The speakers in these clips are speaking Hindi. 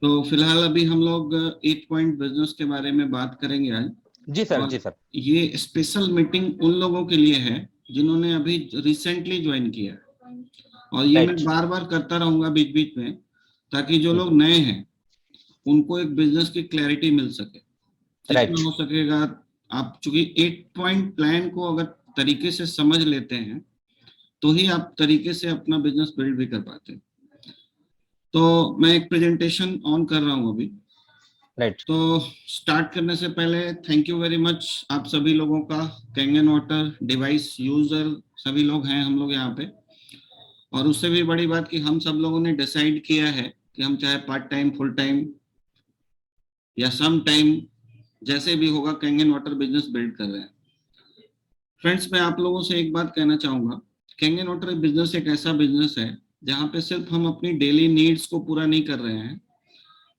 तो फिलहाल अभी हम लोग 8 पॉइंट बिजनेस के बारे में बात करेंगे आज। जी सर, और जी सर। ये स्पेशल मीटिंग उन लोगों के लिए है जिन्होंने अभी रिसेंटली ज्वाइन किया है। और ये मैं राइट। बार बार करता रहूंगा बीच बीच में, ताकि जो लोग बिल्कुल। नए हैं उनको एक बिजनेस की क्लैरिटी मिल सके जितना राइट। हो सकेगा। आप चूंकि 8 पॉइंट प्लान को अगर तरीके से समझ लेते हैं तो ही आप तरीके से अपना बिजनेस बिल्ड भी कर पाते हैं। तो मैं एक प्रेजेंटेशन ऑन कर रहा हूँ अभी। राइट। तो स्टार्ट करने से पहले थैंक यू वेरी मच आप सभी लोगों का। कैंगन वाटर डिवाइस यूजर सभी लोग हैं हम लोग यहाँ पे। और उससे भी बड़ी बात कि हम सब लोगों ने डिसाइड किया है कि हम चाहे पार्ट टाइम फुल टाइम या सम टाइम जैसे भी होगा कैंगन वाटर बिजनेस बिल्ड कर रहे हैं। फ्रेंड्स, मैं आप लोगों से एक बात कहना चाहूंगा। कैंगन वाटर बिजनेस एक ऐसा बिजनेस है जहाँ पे सिर्फ हम अपनी डेली नीड्स को पूरा नहीं कर रहे हैं।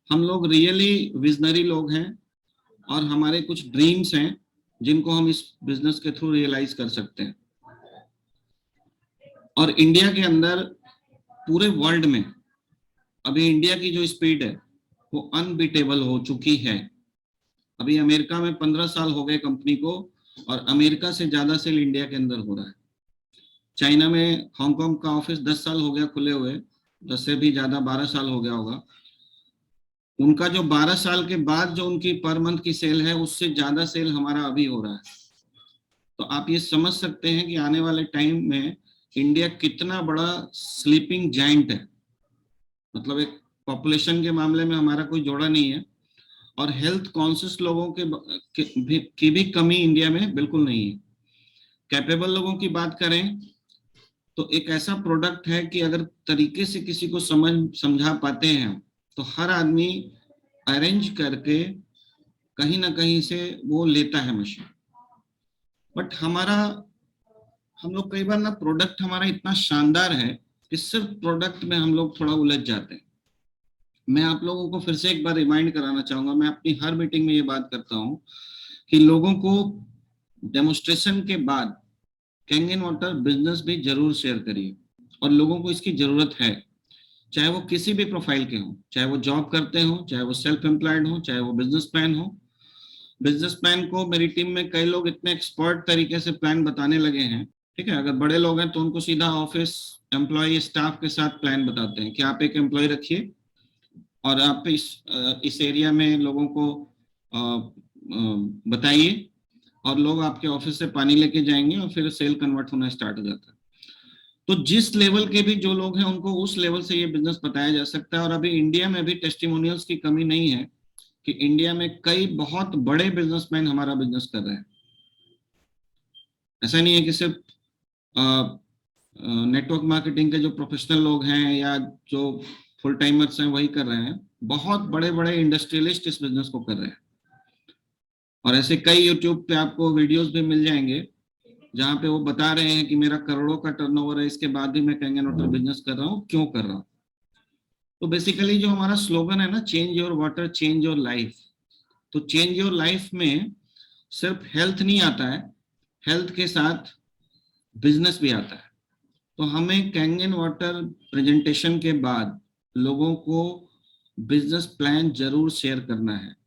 हम लोग रियली विजनरी लोग हैं और हमारे कुछ ड्रीम्स हैं जिनको हम इस बिजनेस के थ्रू रियलाइज कर सकते हैं। और इंडिया के अंदर पूरे वर्ल्ड में अभी इंडिया की जो स्पीड है वो अनबीटेबल हो चुकी है। अभी अमेरिका में 15 साल हो गए कंपनी को, और अमेरिका से ज्यादा सेल इंडिया के अंदर हो रहा है। चाइना में हांगकांग का ऑफिस 10 साल हो गया खुले हुए, 10 से भी ज्यादा 12 साल हो गया होगा। उनका जो 12 साल के बाद जो उनकी पर मंथ की सेल है उससे ज्यादा सेल हमारा अभी हो रहा है। तो आप ये समझ सकते हैं कि आने वाले टाइम में इंडिया कितना बड़ा स्लीपिंग जाइंट है। मतलब एक पॉपुलेशन के मामले में हमारा कोई जोड़ा नहीं है, और हेल्थ कॉन्शियस लोगों की भी कमी इंडिया में बिल्कुल नहीं है। कैपेबल लोगों की बात करें तो एक ऐसा प्रोडक्ट है कि अगर तरीके से किसी को समझा पाते हैं तो हर आदमी अरेंज करके कहीं ना कहीं से वो लेता है मशीन। बट हम लोग कई बार ना प्रोडक्ट हमारा इतना शानदार है कि सिर्फ प्रोडक्ट में हम लोग थोड़ा उलझ जाते हैं। मैं आप लोगों को फिर से एक बार रिमाइंड कराना चाहूंगा, मैं अपनी हर मीटिंग में ये बात करता हूँ कि लोगों को डेमोस्ट्रेशन के बाद कैंगन वाटर बिजनेस भी जरूर शेयर करिए। और लोगों को इसकी जरूरत है, चाहे वो किसी भी प्रोफाइल के हों, चाहे वो जॉब करते हों, चाहे वो सेल्फ एम्प्लॉयड हो, चाहे वो बिजनेसमैन हो। बिजनेसमैन को मेरी टीम में कई लोग इतने एक्सपर्ट तरीके से प्लान बताने लगे हैं। ठीक है, अगर बड़े लोग हैं तो उनको सीधा ऑफिस एम्प्लॉय स्टाफ के साथ प्लान बताते हैं कि आप एक एम्प्लॉय रखिए और आप इस एरिया में लोगों को बताइए, और लोग आपके ऑफिस से पानी लेके जाएंगे और फिर सेल कन्वर्ट होना स्टार्ट हो जाता है। तो जिस लेवल के भी जो लोग हैं उनको उस लेवल से ये बिजनेस बताया जा सकता है। और अभी इंडिया में भी टेस्टिमोनियल्स की कमी नहीं है कि इंडिया में कई बहुत बड़े बिजनेसमैन हमारा बिजनेस कर रहे हैं। ऐसा नहीं है कि सिर्फ नेटवर्क मार्केटिंग के जो प्रोफेशनल लोग हैं या जो फुल टाइमर्स हैं वही कर रहे हैं। बहुत बड़े बड़े इंडस्ट्रियलिस्ट इस बिजनेस को कर रहे हैं। और ऐसे कई यूट्यूब पे आपको वीडियोस भी मिल जाएंगे जहाँ पे वो बता रहे हैं कि मेरा करोड़ों का टर्नओवर है, इसके बाद भी मैं कैंगन वाटर बिजनेस कर रहा हूँ, क्यों कर रहा हूँ। तो बेसिकली जो हमारा स्लोगन है ना, change your water change your life. तो चेंज योर लाइफ में सिर्फ हेल्थ नहीं आता है, हेल्थ के साथ बिजनेस भी आता है। तो हमें कैंगन वाटर प्रेजेंटेशन के बाद लोगों को बिजनेस प्लान जरूर शेयर करना है।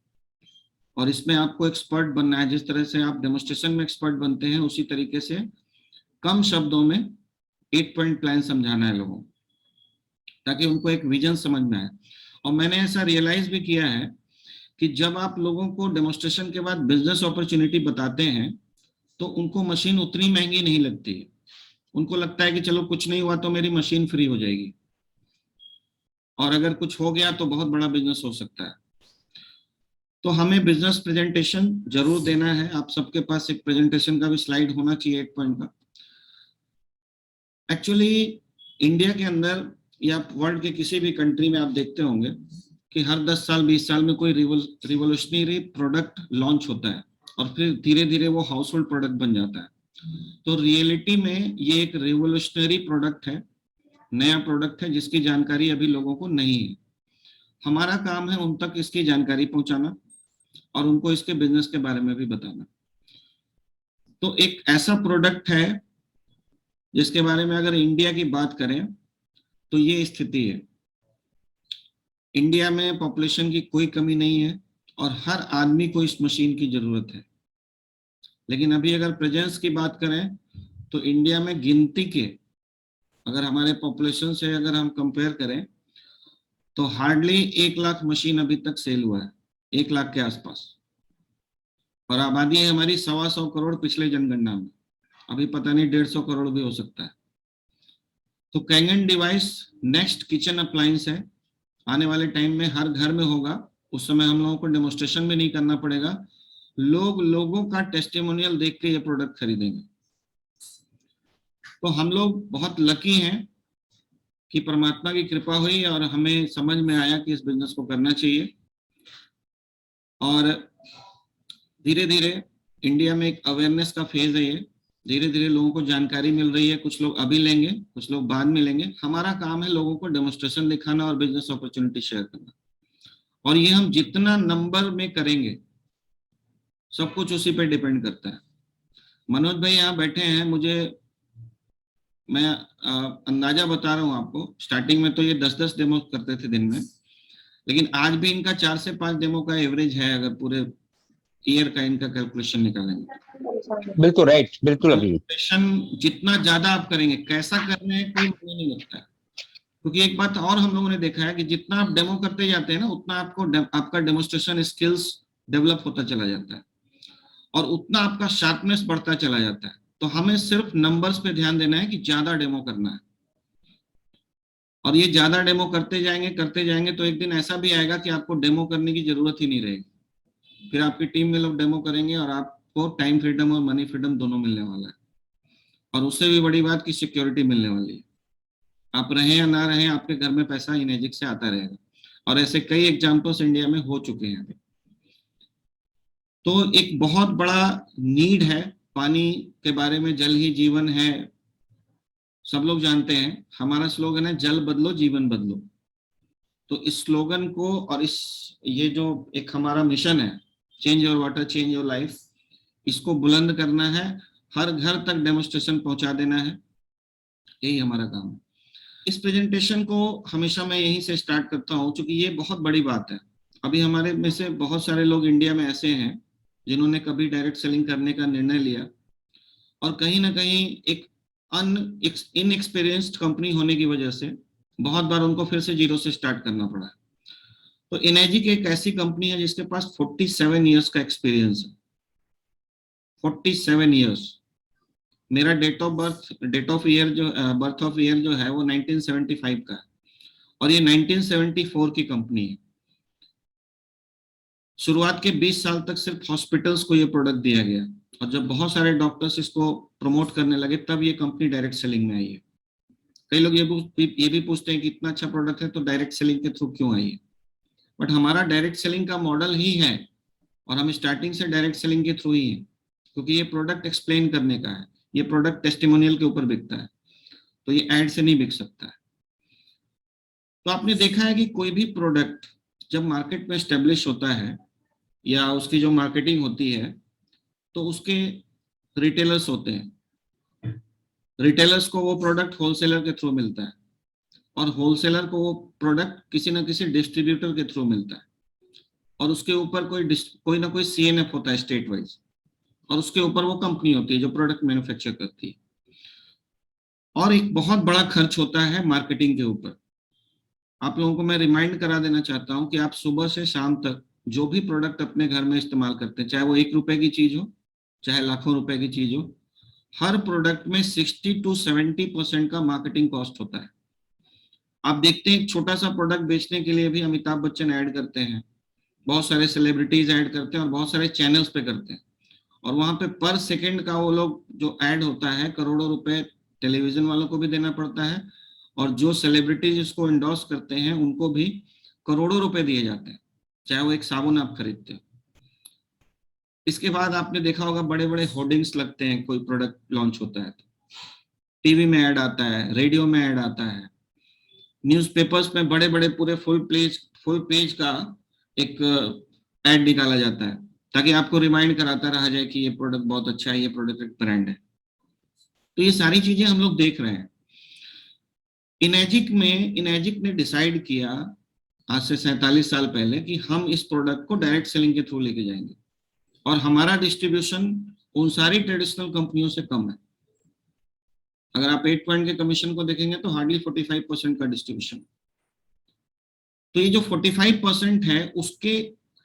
और इसमें आपको एक्सपर्ट बनना है, जिस तरह से आप डेमोस्ट्रेशन में एक्सपर्ट बनते हैं उसी तरीके से कम शब्दों में 8 पॉइंट प्लान समझाना है लोगों को, ताकि उनको एक विजन समझ में आए। और मैंने ऐसा रियलाइज भी किया है कि जब आप लोगों को डेमोस्ट्रेशन के बाद बिजनेस अपॉर्चुनिटी बताते हैं तो उनको मशीन उतनी महंगी नहीं लगती है। उनको लगता है कि चलो कुछ नहीं हुआ तो मेरी मशीन फ्री हो जाएगी, और अगर कुछ हो गया तो बहुत बड़ा बिजनेस हो सकता है। तो हमें बिजनेस प्रेजेंटेशन जरूर देना है। आप सबके पास एक प्रेजेंटेशन का भी स्लाइड होना चाहिए 8 पॉइंट का। एक्चुअली इंडिया के अंदर या वर्ल्ड के किसी भी कंट्री में आप देखते होंगे कि हर 10 साल 20 साल में कोई रिवोल्यूशनरी प्रोडक्ट लॉन्च होता है और फिर धीरे धीरे वो हाउस होल्ड प्रोडक्ट बन जाता है। तो रियलिटी में ये एक रिवोल्यूशनरी प्रोडक्ट है, नया प्रोडक्ट है जिसकी जानकारी अभी लोगों को नहीं है। हमारा काम है उन तक इसकी जानकारी पहुंचाना और उनको इसके बिजनेस के बारे में भी बताना। तो एक ऐसा प्रोडक्ट है जिसके बारे में अगर इंडिया की बात करें तो ये स्थिति है। इंडिया में पॉपुलेशन की कोई कमी नहीं है और हर आदमी को इस मशीन की जरूरत है। लेकिन अभी अगर प्रेजेंस की बात करें तो इंडिया में गिनती के, अगर हमारे पॉपुलेशन से अगर हम कंपेयर करें तो हार्डली 1 लाख मशीन अभी तक सेल हुआ है, 1 लाख के आसपास। और आबादी है हमारी 125 करोड़ पिछले जनगणना में, अभी पता नहीं 150 करोड़ भी हो सकता है। तो Kangen device next kitchen appliance है, आने वाले टाइम में हर घर में होगा। उस समय हम लोगों को डेमोस्ट्रेशन भी नहीं करना पड़ेगा, लोगों का टेस्टिमोनियल देख के ये प्रोडक्ट खरीदेंगे। तो हम लोग बहुत लकी हैं कि परमात्मा की कृपा हुई और हमें समझ में आया कि इस बिजनेस को करना चाहिए। और धीरे धीरे इंडिया में एक अवेयरनेस का फेज है ये, धीरे धीरे लोगों को जानकारी मिल रही है। कुछ लोग अभी लेंगे, कुछ लोग बाद में लेंगे। हमारा काम है लोगों को डेमोस्ट्रेशन दिखाना और बिजनेस अपॉर्चुनिटी शेयर करना। और ये हम जितना नंबर में करेंगे, सब कुछ उसी पे डिपेंड करता है। मनोज भाई यहाँ बैठे हैं, मैं अंदाजा बता रहा हूँ आपको, स्टार्टिंग में तो ये 10-10 डेमो करते थे दिन में, लेकिन आज भी इनका 4 से 5 डेमो का एवरेज है, अगर पूरे ईयर का इनका कैलकुलेशन निकालेंगे। बिल्कुल राइट, बिल्कुल अभी जितना ज्यादा आप करेंगे, कैसा करना है कोई मुझे नहीं लगता है। क्योंकि एक बात और हम लोगों ने देखा है कि जितना आप डेमो करते जाते हैं ना, उतना आपका डेमोस्ट्रेशन स्किल्स डेवलप होता चला जाता है और उतना आपका शार्पनेस बढ़ता चला जाता है। तो हमें सिर्फ नंबर्स पे ध्यान देना है कि ज्यादा डेमो करना है। और ये ज्यादा डेमो करते जाएंगे तो एक दिन ऐसा भी आएगा कि आपको डेमो करने की जरूरत ही नहीं रहेगी। फिर आपकी टीम में लोग डेमो करेंगे और आपको टाइम फ्रीडम और मनी फ्रीडम दोनों मिलने वाला है। और उससे भी बड़ी बात की सिक्योरिटी मिलने वाली है। आप रहें या ना रहें, आपके घर में पैसा इनर्जिक से आता रहेगा। और ऐसे कई एग्जाम्पल्स इंडिया में हो चुके हैं। तो एक बहुत बड़ा नीड है पानी के बारे में। जल ही जीवन है, सब लोग जानते हैं। हमारा स्लोगन है जल बदलो जीवन बदलो। तो इस स्लोगन को और ये जो एक हमारा मिशन है, change your water change your life, इसको बुलंद करना है, हर घर तक डेमोस्ट्रेशन पहुंचा देना है, यही हमारा काम है। इस प्रेजेंटेशन को हमेशा मैं यहीं से स्टार्ट करता हूं, क्योंकि ये बहुत बड़ी बात है। अभी हमारे में से बहुत सारे लोग इंडिया में ऐसे हैं जिन्होंने कभी डायरेक्ट सेलिंग करने का निर्णय लिया और कहीं ना कहीं एक इनएक्सपीरियंस्ड कंपनी होने की वजह से बहुत बार उनको फिर से जीरो से स्टार्ट करना पड़ा। तो इनर्जिक एक ऐसी कंपनी है जिसके पास 47 इयर्स का एक्सपीरियंस है। 47 इयर्स। मेरा डेट ऑफ ईयर जो है वो 1975 का है और ये 1974 की कंपनी है। शुरुआत के 20 साल तक सिर्फ हॉस्पिटल्स को ये प्रोडक्ट दिया गया और जब बहुत सारे डॉक्टर्स इसको प्रमोट करने लगे तब ये कंपनी डायरेक्ट सेलिंग में आई है। कई लोग ये भी पूछते हैं कि इतना अच्छा प्रोडक्ट है तो डायरेक्ट सेलिंग के थ्रू क्यों आई है। बट हमारा डायरेक्ट सेलिंग का मॉडल ही है और हम स्टार्टिंग से डायरेक्ट सेलिंग के थ्रू ही है, क्योंकि ये प्रोडक्ट एक्सप्लेन करने का है। ये प्रोडक्ट टेस्टिमोनियल के ऊपर बिकता है, तो ये एड से नहीं बिक सकता है। तो आपने देखा है कि कोई भी प्रोडक्ट जब मार्केट में एस्टेब्लिश होता है या उसकी जो मार्केटिंग होती है तो उसके रिटेलर्स होते हैं। रिटेलर्स को वो प्रोडक्ट होलसेलर के थ्रू मिलता है और होलसेलर को वो प्रोडक्ट किसी ना किसी डिस्ट्रीब्यूटर के थ्रू मिलता है और उसके ऊपर कोई ना कोई CNF होता है स्टेट वाइज और उसके ऊपर वो कंपनी होती है जो प्रोडक्ट मैन्युफैक्चर करती है। और एक बहुत बड़ा खर्च होता है मार्केटिंग के ऊपर। आप लोगों को मैं रिमाइंड करा देना चाहता हूं कि आप सुबह से शाम तक जो भी प्रोडक्ट अपने घर में इस्तेमाल करते हैं, चाहे वो 1 रुपए की चीज हो चाहे लाखों रुपए की चीज हो, हर प्रोडक्ट में 60 to 70% का मार्केटिंग कॉस्ट होता है। आप देखते हैं एक छोटा सा प्रोडक्ट बेचने के लिए भी अमिताभ बच्चन ऐड करते हैं, बहुत सारे सेलिब्रिटीज ऐड करते हैं और बहुत सारे चैनल्स पे करते हैं और वहां पे पर सेकंड का वो लोग जो ऐड होता है करोड़ों रुपए टेलीविजन वालों को भी देना पड़ता है और जो सेलिब्रिटीज इसको इंडोर्स करते हैं उनको भी करोड़ों रुपए दिए जाते हैं, चाहे वो एक साबुन आप खरीदते हो। इसके बाद आपने देखा होगा बड़े बड़े होर्डिंग्स लगते हैं, कोई प्रोडक्ट लॉन्च होता है तो टीवी में ऐड आता है, रेडियो में ऐड आता है, न्यूज़पेपर्स में बड़े बड़े पूरे फुल पेज का एक ऐड निकाला जाता है ताकि आपको रिमाइंड कराता रहा जाए कि ये प्रोडक्ट बहुत अच्छा है, ये प्रोडक्ट एक ब्रांड है। तो ये सारी चीजें हम लोग देख रहे हैं। इनर्जिक ने डिसाइड किया आज से 47 साल पहले कि हम इस प्रोडक्ट को डायरेक्ट सेलिंग के थ्रू लेके जाएंगे, और हमारा डिस्ट्रीब्यूशन उन सारी ट्रेडिशनल कंपनियों से कम है। अगर आप 8 पॉइंट के कमीशन को देखेंगे तो हार्डली 45% का डिस्ट्रीब्यूशन। तो ये जो 45% है उसके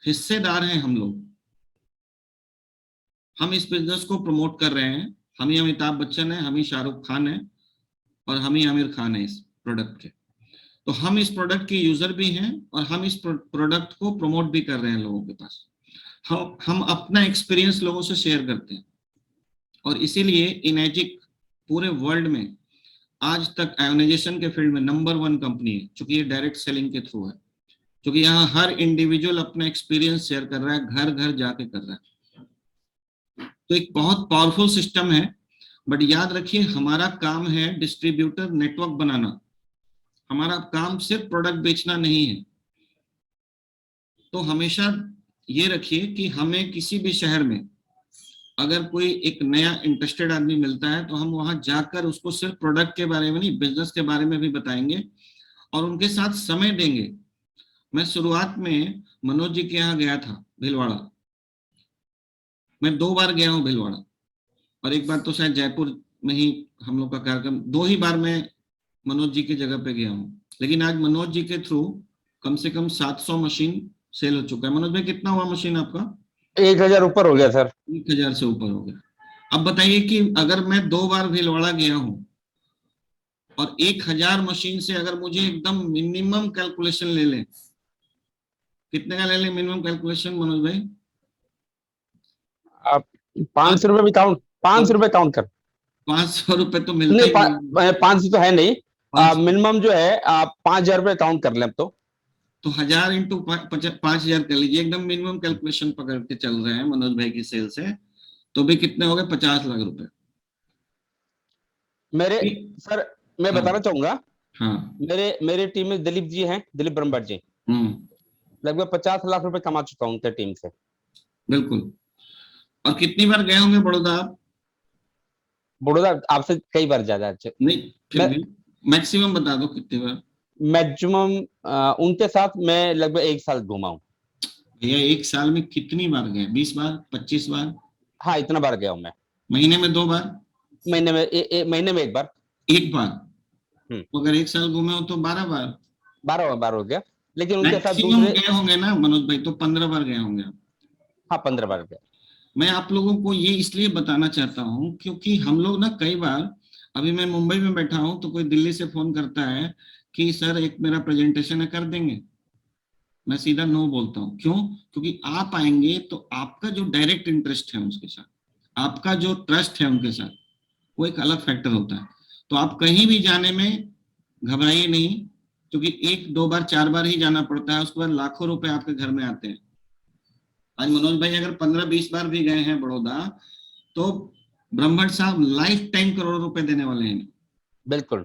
हिस्सेदार हैं हम लोग। हम इस बिजनेस को प्रमोट कर रहे हैं, हम ही अमिताभ बच्चन है, हम ही शाहरुख खान है, और हम ही आमिर खान है इस प्रोडक्ट के। तो हम इस प्रोडक्ट के यूजर भी हैं और हम इस प्रोडक्ट को प्रमोट भी कर रहे हैं लोगों के पास। हम अपना एक्सपीरियंस लोगों से शेयर करते हैं, और इसीलिए इनेजिक पूरे वर्ल्ड में आज तक आयोनाइजेशन के फील्ड में नंबर 1 कंपनी है, क्योंकि ये डायरेक्ट सेलिंग के थ्रू है, क्योंकि यहाँ हर इंडिविजुअल अपना एक्सपीरियंस शेयर कर रहा है, घर घर जाके कर रहा है। तो एक बहुत पावरफुल सिस्टम है। बट याद रखिए, हमारा काम है डिस्ट्रीब्यूटर नेटवर्क बनाना, हमारा काम सिर्फ प्रोडक्ट बेचना नहीं है। तो हमेशा ये रखिए कि हमें किसी भी शहर में अगर कोई एक नया इंटरेस्टेड आदमी मिलता है तो हम वहां जाकर उसको सिर्फ प्रोडक्ट के बारे में नहीं, बिजनेस के बारे में भी बताएंगे और उनके साथ समय देंगे। मैं शुरुआत में मनोज जी के यहाँ गया था भीलवाड़ा, मैं 2 बार गया हूँ भीलवाड़ा, और एक बार तो शायद जयपुर में ही हम लोग का कार्यक्रम, 2 ही बार मैं मनोज जी की जगह पे गया हूँ। लेकिन आज मनोज जी के थ्रू कम से कम 700 मशीन सेल हो चुका है। मनोज भाई, कितना हुआ मशीन आपका? 1000 ऊपर हो गया सर। 1000 से ऊपर हो गया। अब बताइए कि अगर मैं 2 बार भीलवाड़ा गया हूँ और 1000 मशीन से अगर मुझे एकदम मिनिमम कैलकुलेशन ले लें, कितने का ले लें मिनिमम कैलकुलेशन मनोज भाई? आप 500 रुपये भी काउंट, 500 रुपये काउंट कर। 500 रुपए तो मिलता नहीं, ही नहीं। 500 तो है नहीं। 500, मिनिमम जो है आप 5000 रुपये काउंट कर लें अब तो 1000 इंटू 5000 कर लीजिए, एकदम मिनिमम कैलकुलेशन पकड़ के चल रहे हैं मनोज भाई की सेल से, तो भी कितने हो गए? 50 लाख रुपए। मेरे सर, मैं हाँ बताना चाहूंगा, हाँ। मेरे मेरे टीम में दिलीप जी हैं, दिलीप ब्रह्मभट्ट जी, हम्म। लगभग 50 लाख रुपए कमा चुका हूं उनके टीम से। बिल्कुल। और कितनी बार गए होंगे बड़ौदा आप? बड़ौदा आपसे कई बार ज्यादा अच्छे। नहीं, फिर मैं भी मैक्सिमम बता दो कितनी बार। मैक्सिमम उनके साथ मैं लगभग 1 साल घूमा हूँ। भैया 1 साल में कितनी बार गए? 20 बार, 25 बार? हाँ, इतना बार गया हूँ मैं। महीने में 2 बार? महीने में महीने में 1 बार। 1 बार? हम्म। तो अगर 1 साल घूमे हो तो 12 बार। 12 बार हो गया, लेकिन उनके साथ मैक्सिमम दूसरे। गए होंगे ना मनोज भाई, तो 15 बार गए होंगे आप। हाँ, 15 बार गया। मैं आप लोगों को ये इसलिए बताना चाहता हूँ क्योंकि हम लोग ना कई बार, अभी मैं मुंबई में बैठा हूँ तो कोई दिल्ली से फोन करता है कि सर एक मेरा प्रेजेंटेशन है, कर देंगे? मैं सीधा नो बोलता हूँ। क्यों? क्योंकि आप आएंगे तो आपका जो डायरेक्ट इंटरेस्ट है उसके साथ, आपका जो ट्रस्ट है उनके साथ, वो एक अलग फैक्टर होता है। तो आप कहीं भी जाने में घबराइए नहीं, क्योंकि 1 2 बार 4 बार ही जाना पड़ता है, उसके बाद लाखों रुपए आपके घर में आते हैं। आज मनोज भाई अगर 15-20 बार भी गए हैं बड़ौदा, तो ब्रह्मभट्ट साहब लाइफ टाइम करोड़ों रुपए देने वाले हैं। बिल्कुल।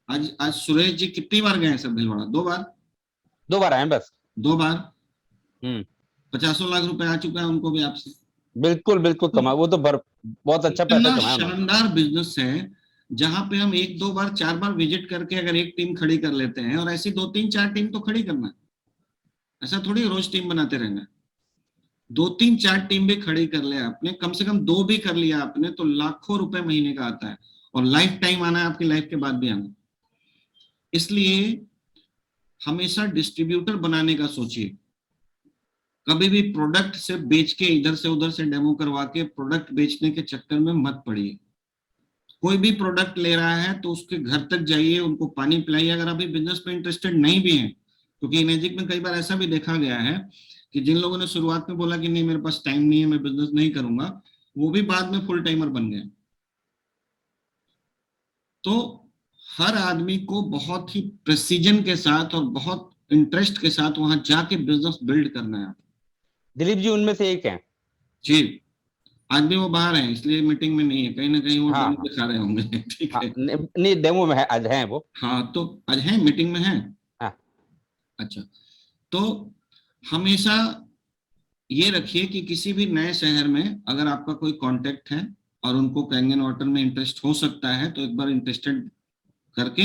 आज आज सुरेश जी कितनी बार गए हैं सर भीलवाड़ा? 2 बार? 2 बार आए बस। 2 बार हम्म। 50 लाख रुपए आ चुका है उनको भी आपसे। बिल्कुल बिल्कुल तो कमा, वो तो बहुत अच्छा पैसा इतना कमाया उन्होंने। शानदार बिजनेस है जहां पे हम 1 2 बार 4 बार विजिट करके अगर एक टीम खड़ी कर लेते हैं, और ऐसी 2 3 4 टीम तो खड़ी करना है, ऐसा थोड़ी रोज टीम बनाते रहना है। 2 3 4 टीम भी खड़ी कर ले आपने, कम से कम 2 भी कर लिया आपने, तो लाखों रुपए महीने का आता है, और लाइफ टाइम आना है, आपकी लाइफ के बाद भी आना। इसलिए हमेशा डिस्ट्रीब्यूटर बनाने का सोचिए। कभी भी प्रोडक्ट से बेच के इधर से उधर से डेमो करवा के प्रोडक्ट बेचने के चक्कर में मत पड़िए। कोई भी प्रोडक्ट ले रहा है तो उसके घर तक जाइए, उनको पानी पिलाइए। अगर अभी बिजनेस में इंटरेस्टेड नहीं भी है, क्योंकि इनेजिक में कई बार ऐसा भी देखा गया है कि जिन लोगों ने शुरुआत में बोला कि नहीं मेरे पास टाइम नहीं है, मैं बिजनेस नहीं करूंगा, वो भी बाद में फुल टाइमर बन गए। तो हर आदमी को बहुत ही प्रेसिजन के साथ और बहुत इंटरेस्ट के साथ वहां जाके बिजनेस बिल्ड करना है। दिलीप जी उनमें से एक हैं। जी। आज भी वो बाहर हैं, इसलिए मीटिंग में नहीं है, कहीं ना कहीं वो हाँ डेमो हाँ दिखा रहे होंगे। ठीक हाँ। है। नहीं, डेमो में है, आज हैं वो। हाँ, तो आज है, मीटिंग में है। हाँ। अच्छा। तो हमेशा ये रखिए कि किसी भी नए शहर में अगर आपका कोई कांटेक्ट है और उनको कैंगन वाटर में इंटरेस्ट हो सकता है, तो एक बार इंटरेस्टेड करके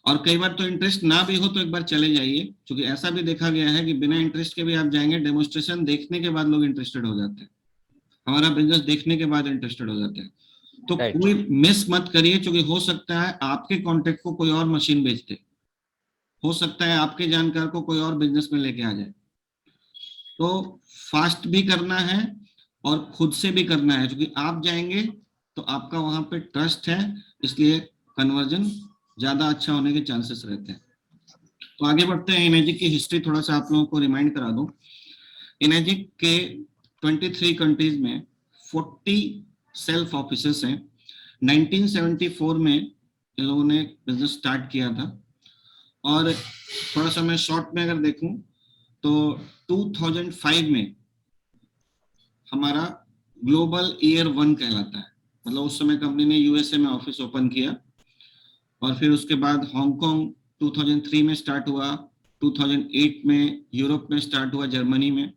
और कई बार तो इंटरेस्ट ना भी हो तो एक बार चले जाइए, क्योंकि ऐसा भी देखा गया है कि बिना इंटरेस्ट के भी आप जाएंगे, डेमोन्स्ट्रेशन देखने के बाद लोग इंटरेस्टेड हो जाते हैं, हमारा बिजनेस देखने के बाद इंटरेस्टेड हो जाते हैं। तो राइट। कोई मिस मत करिए, क्योंकि हो सकता है आपके कॉन्टेक्ट को कोई और मशीन बेच दे, हो सकता है आपके जानकार को कोई और बिजनेस में लेके आ जाए। तो फास्ट भी करना है और खुद से भी करना है, क्योंकि आप जाएंगे तो आपका वहां पे ट्रस्ट है, इसलिए कन्वर्जन ज्यादा अच्छा होने के चांसेस रहते हैं। तो आगे बढ़ते हैं, इनेजिक की हिस्ट्री थोड़ा सा आप लोगों को रिमाइंड करा दूं। इनेजिक के 23 कंट्रीज में 40 सेल्फ ऑफिसेस हैं। 1974 में इन लोगों ने बिजनेस स्टार्ट किया था, और थोड़ा सा मैं शॉर्ट में अगर देखूं तो 2005 में हमारा ग्लोबल ईयर 1 कहलाता है, मतलब उस समय कंपनी ने यूएसए में ऑफिस ओपन किया, और फिर उसके बाद हांगकांग 2003 में स्टार्ट हुआ, 2008 में यूरोप में स्टार्ट हुआ, जर्मनी में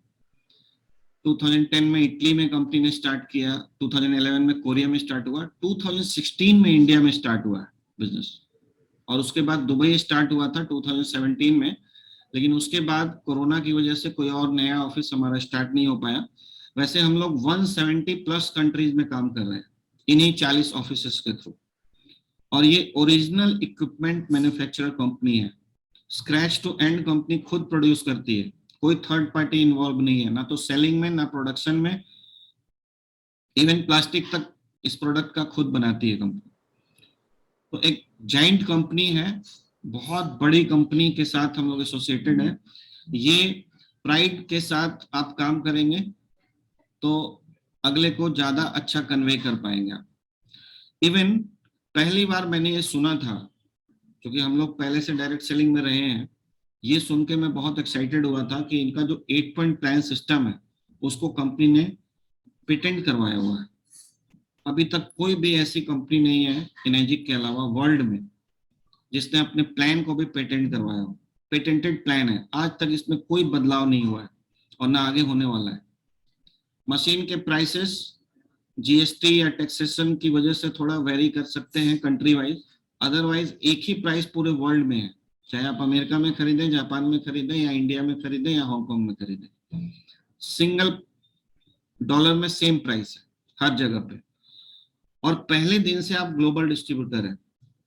2010 में इटली में कंपनी ने स्टार्ट किया, 2011 में कोरिया में स्टार्ट हुआ, 2016 में इंडिया में स्टार्ट हुआ बिजनेस, और उसके बाद दुबई स्टार्ट हुआ था 2017 में। लेकिन उसके बाद कोरोना की वजह से कोई और नया ऑफिस हमारा स्टार्ट नहीं हो पाया। वैसे हम लोग 170 प्लस कंट्रीज में काम कर रहे हैं इन्हीं 40 ऑफिसेस के थ्रू, और ये ओरिजिनल इक्विपमेंट मैन्युफैक्चरर कंपनी है, स्क्रैच टू एंड कंपनी खुद प्रोड्यूस करती है, कोई थर्ड पार्टी इन्वॉल्व नहीं है, ना तो सेलिंग में ना प्रोडक्शन में, इवन प्लास्टिक तक इस प्रोडक्ट का खुद बनाती है कंपनी। तो एक जाइंट कंपनी है, बहुत बड़ी कंपनी के साथ हम लोग एसोसिएटेड है। ये प्राइड के साथ आप काम करेंगे तो अगले को ज्यादा अच्छा कन्वे कर पाएंगे आप। इवन पहली बार मैंने ये सुना था, क्योंकि हम लोग पहले से डायरेक्ट सेलिंग में रहे हैं, ये सुन के मैं बहुत एक्साइटेड हुआ था कि इनका जो 8 पॉइंट प्लान सिस्टम है उसको कंपनी ने पेटेंट करवाया हुआ है। अभी तक कोई भी ऐसी कंपनी नहीं है इनेजिक के अलावा वर्ल्ड में जिसने अपने प्लान को भी पेटेंट करवाया हो। पेटेंटेड प्लान है, आज तक इसमें कोई बदलाव नहीं हुआ है और ना आगे होने वाला है। मशीन के प्राइसेस जीएसटी या टैक्सेशन की वजह से थोड़ा वेरी कर सकते हैं कंट्री वाइज, अदरवाइज एक ही प्राइस पूरे वर्ल्ड में है, चाहे आप अमेरिका में खरीदें, जापान में खरीदें, या इंडिया में खरीदें, या हांगकांग में खरीदें, सिंगल डॉलर में सेम प्राइस है हर जगह पे। और पहले दिन से आप ग्लोबल डिस्ट्रीब्यूटर है।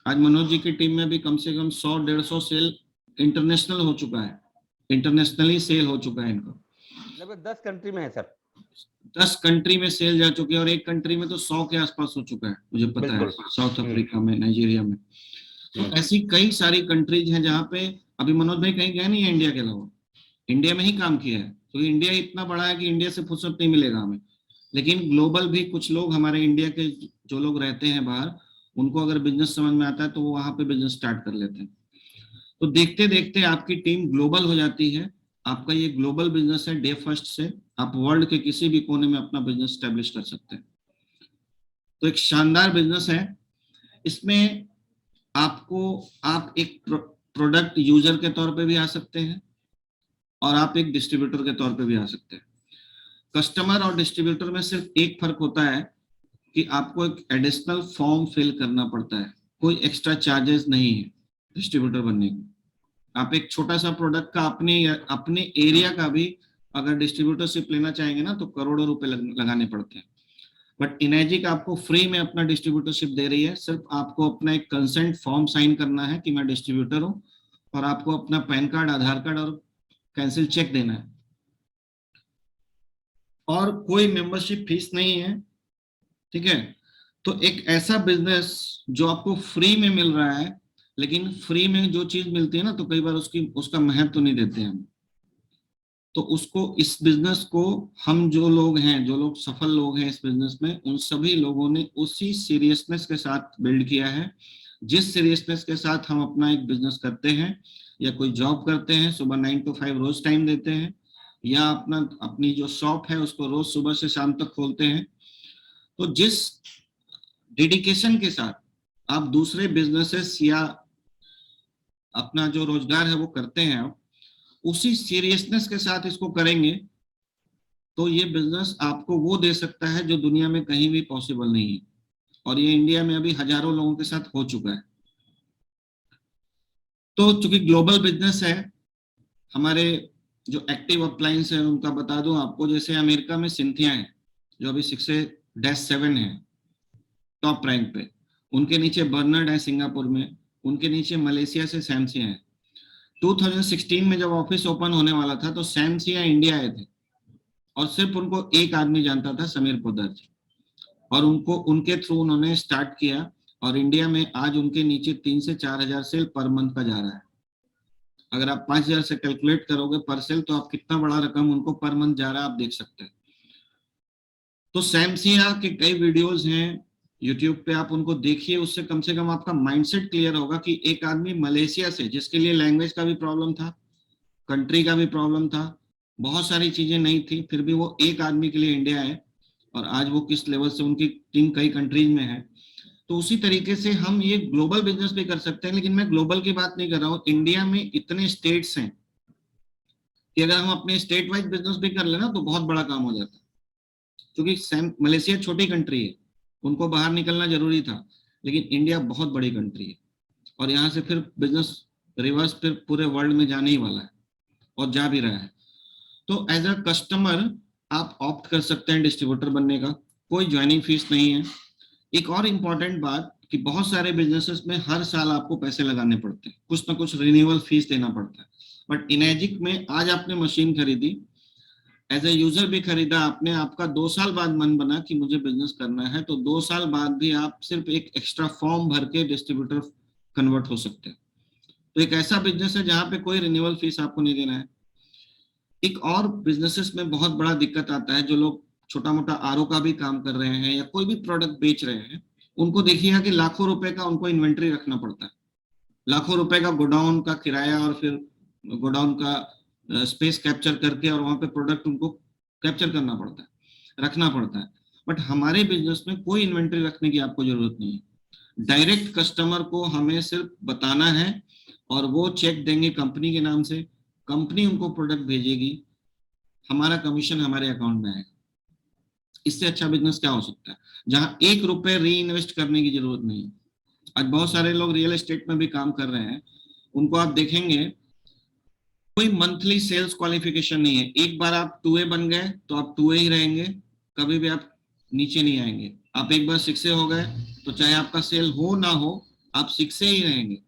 आज मनोज जी की टीम में भी कम से कम 100-150 सेल इंटरनेशनल हो चुका है, इंटरनेशनली सेल हो चुका है इनका। लगभग 10 कंट्री में है सर। 10 कंट्री में सेल जा चुकी है, और एक कंट्री में तो 100 के आसपास हो चुका है, मुझे पता है, साउथ अफ्रीका में, नाइजीरिया में। तो ऐसी कई सारी कंट्रीज हैं जहाँ पे अभी मनोज भाई कहीं गए नहीं है इंडिया के अलावा, इंडिया में ही काम किया है, क्योंकि इंडिया इतना बड़ा है कि इंडिया से फुर्सत नहीं मिलेगा हमें। लेकिन ग्लोबल भी कुछ लोग हमारे इंडिया के जो लोग रहते हैं बाहर, उनको अगर बिजनेस समझ में आता है तो वो वहां पे बिजनेस स्टार्ट कर लेते हैं। तो देखते देखते आपकी टीम ग्लोबल हो जाती है, आपका ये ग्लोबल बिजनेस है। डे फर्स्ट से आप वर्ल्ड के किसी भी कोने में अपना बिजनेस स्टैब्लिश कर सकते हैं। तो एक शानदार बिजनेस है। इसमें आपको, आप एक प्रोडक्ट यूजर के तौर पे भी आ सकते हैं और आप एक डिस्ट्रीब्यूटर के तौर पे भी आ सकते हैं। कस्टमर और डिस्ट्रीब्यूटर में सिर्फ एक फर्क होता है कि आपको एक एडिशनल फॉर्म फिल करना पड़ता है, कोई एक्स्ट्रा चार्जेस नहीं है डिस्ट्रीब्यूटर बनने के। आप एक छोटा सा प्रोडक्ट का अपने एरिया का भी अगर डिस्ट्रीब्यूटरशिप लेना चाहेंगे ना तो करोड़ों रुपए लगाने पड़ते हैं। बट इनेजिक आपको फ्री में अपना डिस्ट्रीब्यूटरशिप दे रही है, सिर्फ आपको अपना एक कंसेंट फॉर्म साइन करना है कि मैं डिस्ट्रीब्यूटर हूं, और आपको अपना पैन कार्ड, आधार कार्ड और कैंसिल चेक देना है, और कोई मेंबरशिप फीस नहीं है। ठीक है, तो एक ऐसा बिजनेस जो आपको फ्री में मिल रहा है, लेकिन फ्री में जो चीज मिलती है ना तो कई बार उसका महत्व तो नहीं देते हम। तो उसको, इस बिजनेस को हम जो लोग हैं, जो लोग सफल लोग हैं इस बिजनेस में, उन सभी लोगों ने उसी सीरियसनेस के साथ बिल्ड किया है जिस सीरियसनेस के साथ हम अपना एक बिजनेस करते हैं या कोई जॉब करते हैं, सुबह 9 to 5 रोज टाइम देते हैं, या अपनी जो शॉप है उसको रोज सुबह से शाम तक खोलते हैं। तो जिस डेडिकेशन के साथ आप दूसरे बिजनेसेस या अपना जो रोजगार है वो करते हैं, आप उसी सीरियसनेस के साथ इसको करेंगे तो ये बिजनेस आपको वो दे सकता है जो दुनिया में कहीं भी पॉसिबल नहीं है, और ये इंडिया में अभी हजारों लोगों के साथ हो चुका है। तो चूंकि ग्लोबल बिजनेस है, हमारे जो एक्टिव अप्लायंस है उनका बता दूं आपको, जैसे अमेरिका में सिंथिया है जो अभी 6-7 है टॉप रैंक पे, उनके नीचे बर्नर्ड है सिंगापुर में, उनके नीचे मलेशिया से सैमसिया है। 2016 में जब ऑफिस ओपन होने वाला था तो सैमसिया इंडिया आए थे और सिर्फ उनको एक आदमी जानता था, समीर पोद्दार जी, और उनको उनके थ्रू उन्होंने स्टार्ट किया और इंडिया में आज उनके नीचे 3 से 4 हजार सेल पर मंथ का जा रहा है। अगर आप 5 हजार से कैलकुलेट करोगे पर सेल तो आप कितना बड़ा रकम उनको पर मंथ जा रहा है आप देख सकते हैं। तो सैमसिया के कई वीडियोस हैं यूट्यूब पे, आप उनको देखिए, उससे कम से कम आपका माइंडसेट क्लियर होगा कि एक आदमी मलेशिया से, जिसके लिए लैंग्वेज का भी प्रॉब्लम था, कंट्री का भी प्रॉब्लम था, बहुत सारी चीजें नहीं थी, फिर भी वो एक आदमी के लिए इंडिया आए और आज वो किस लेवल से, उनकी टीम कई कंट्रीज में है। तो उसी तरीके से हम ये ग्लोबल बिजनेस भी कर सकते हैं, लेकिन मैं ग्लोबल की बात नहीं कर रहा हूँ। इंडिया में इतने स्टेट्स हैं कि अगर हम अपने स्टेट वाइज बिजनेस भी कर लेना तो बहुत बड़ा काम हो जाता है, क्योंकि मलेशिया छोटी कंट्री है, उनको बाहर निकलना जरूरी था, लेकिन इंडिया बहुत बड़ी कंट्री है और यहाँ से फिर बिजनेस रिवर्स फिर पूरे वर्ल्ड में जाने ही वाला है और जा भी रहा है। तो एज अ कस्टमर आप ऑप्ट कर सकते हैं डिस्ट्रीब्यूटर बनने का, कोई ज्वाइनिंग फीस नहीं है। एक और इम्पॉर्टेंट बात कि बहुत सारे बिजनेसेस में हर साल आपको पैसे लगाने पड़ते हैं, कुछ ना कुछ रिन्यूअल फीस देना पड़ता है, बट इनर्जिक में आज आपने मशीन खरीदी, एज ए यूजर भी खरीदा आपने, आपका 2 साल बाद मन बना कि मुझे बिजनेस करना है, तो 2 साल बाद भी आप सिर्फ एक एक्स्ट्रा फॉर्म भर के डिस्ट्रीब्यूटर कन्वर्ट हो सकते हैं। तो एक ऐसा बिजनेस है जहां पे कोई रिन्यूअल फीस आपको नहीं देना है। एक और बिजनेसेस में बहुत बड़ा दिक्कत आता है, जो लोग छोटा मोटा आरओ का भी काम कर रहे हैं या कोई भी प्रोडक्ट बेच रहे हैं, उनको देखिएगा कि लाखों रुपए का उनको इन्वेंट्री रखना पड़ता है, लाखों रुपए का गोडाउन का किराया और फिर गोडाउन का स्पेस कैप्चर करके और वहां पे प्रोडक्ट उनको कैप्चर करना पड़ता है, रखना पड़ता है। बट हमारे बिजनेस में कोई इन्वेंट्री रखने की आपको जरूरत नहीं है। डायरेक्ट कस्टमर को हमें सिर्फ बताना है और वो चेक देंगे कंपनी के नाम से, कंपनी उनको प्रोडक्ट भेजेगी, हमारा कमीशन हमारे अकाउंट में आएगा। इससे अच्छा बिजनेस क्या हो सकता है, जहां 1 रुपए री इन्वेस्ट करने की जरूरत नहीं है। आज बहुत सारे लोग रियल एस्टेट में भी काम कर रहे हैं, उनको आप देखेंगे कोई मंथली सेल्स क्वालिफिकेशन नहीं है। एक बार आप 2A बन गए तो आप 2A ही रहेंगे, कभी भी आप नीचे नहीं आएंगे। आप एक बार 6A हो गए तो चाहे आपका सेल हो ना हो, आप 6A ही रहेंगे,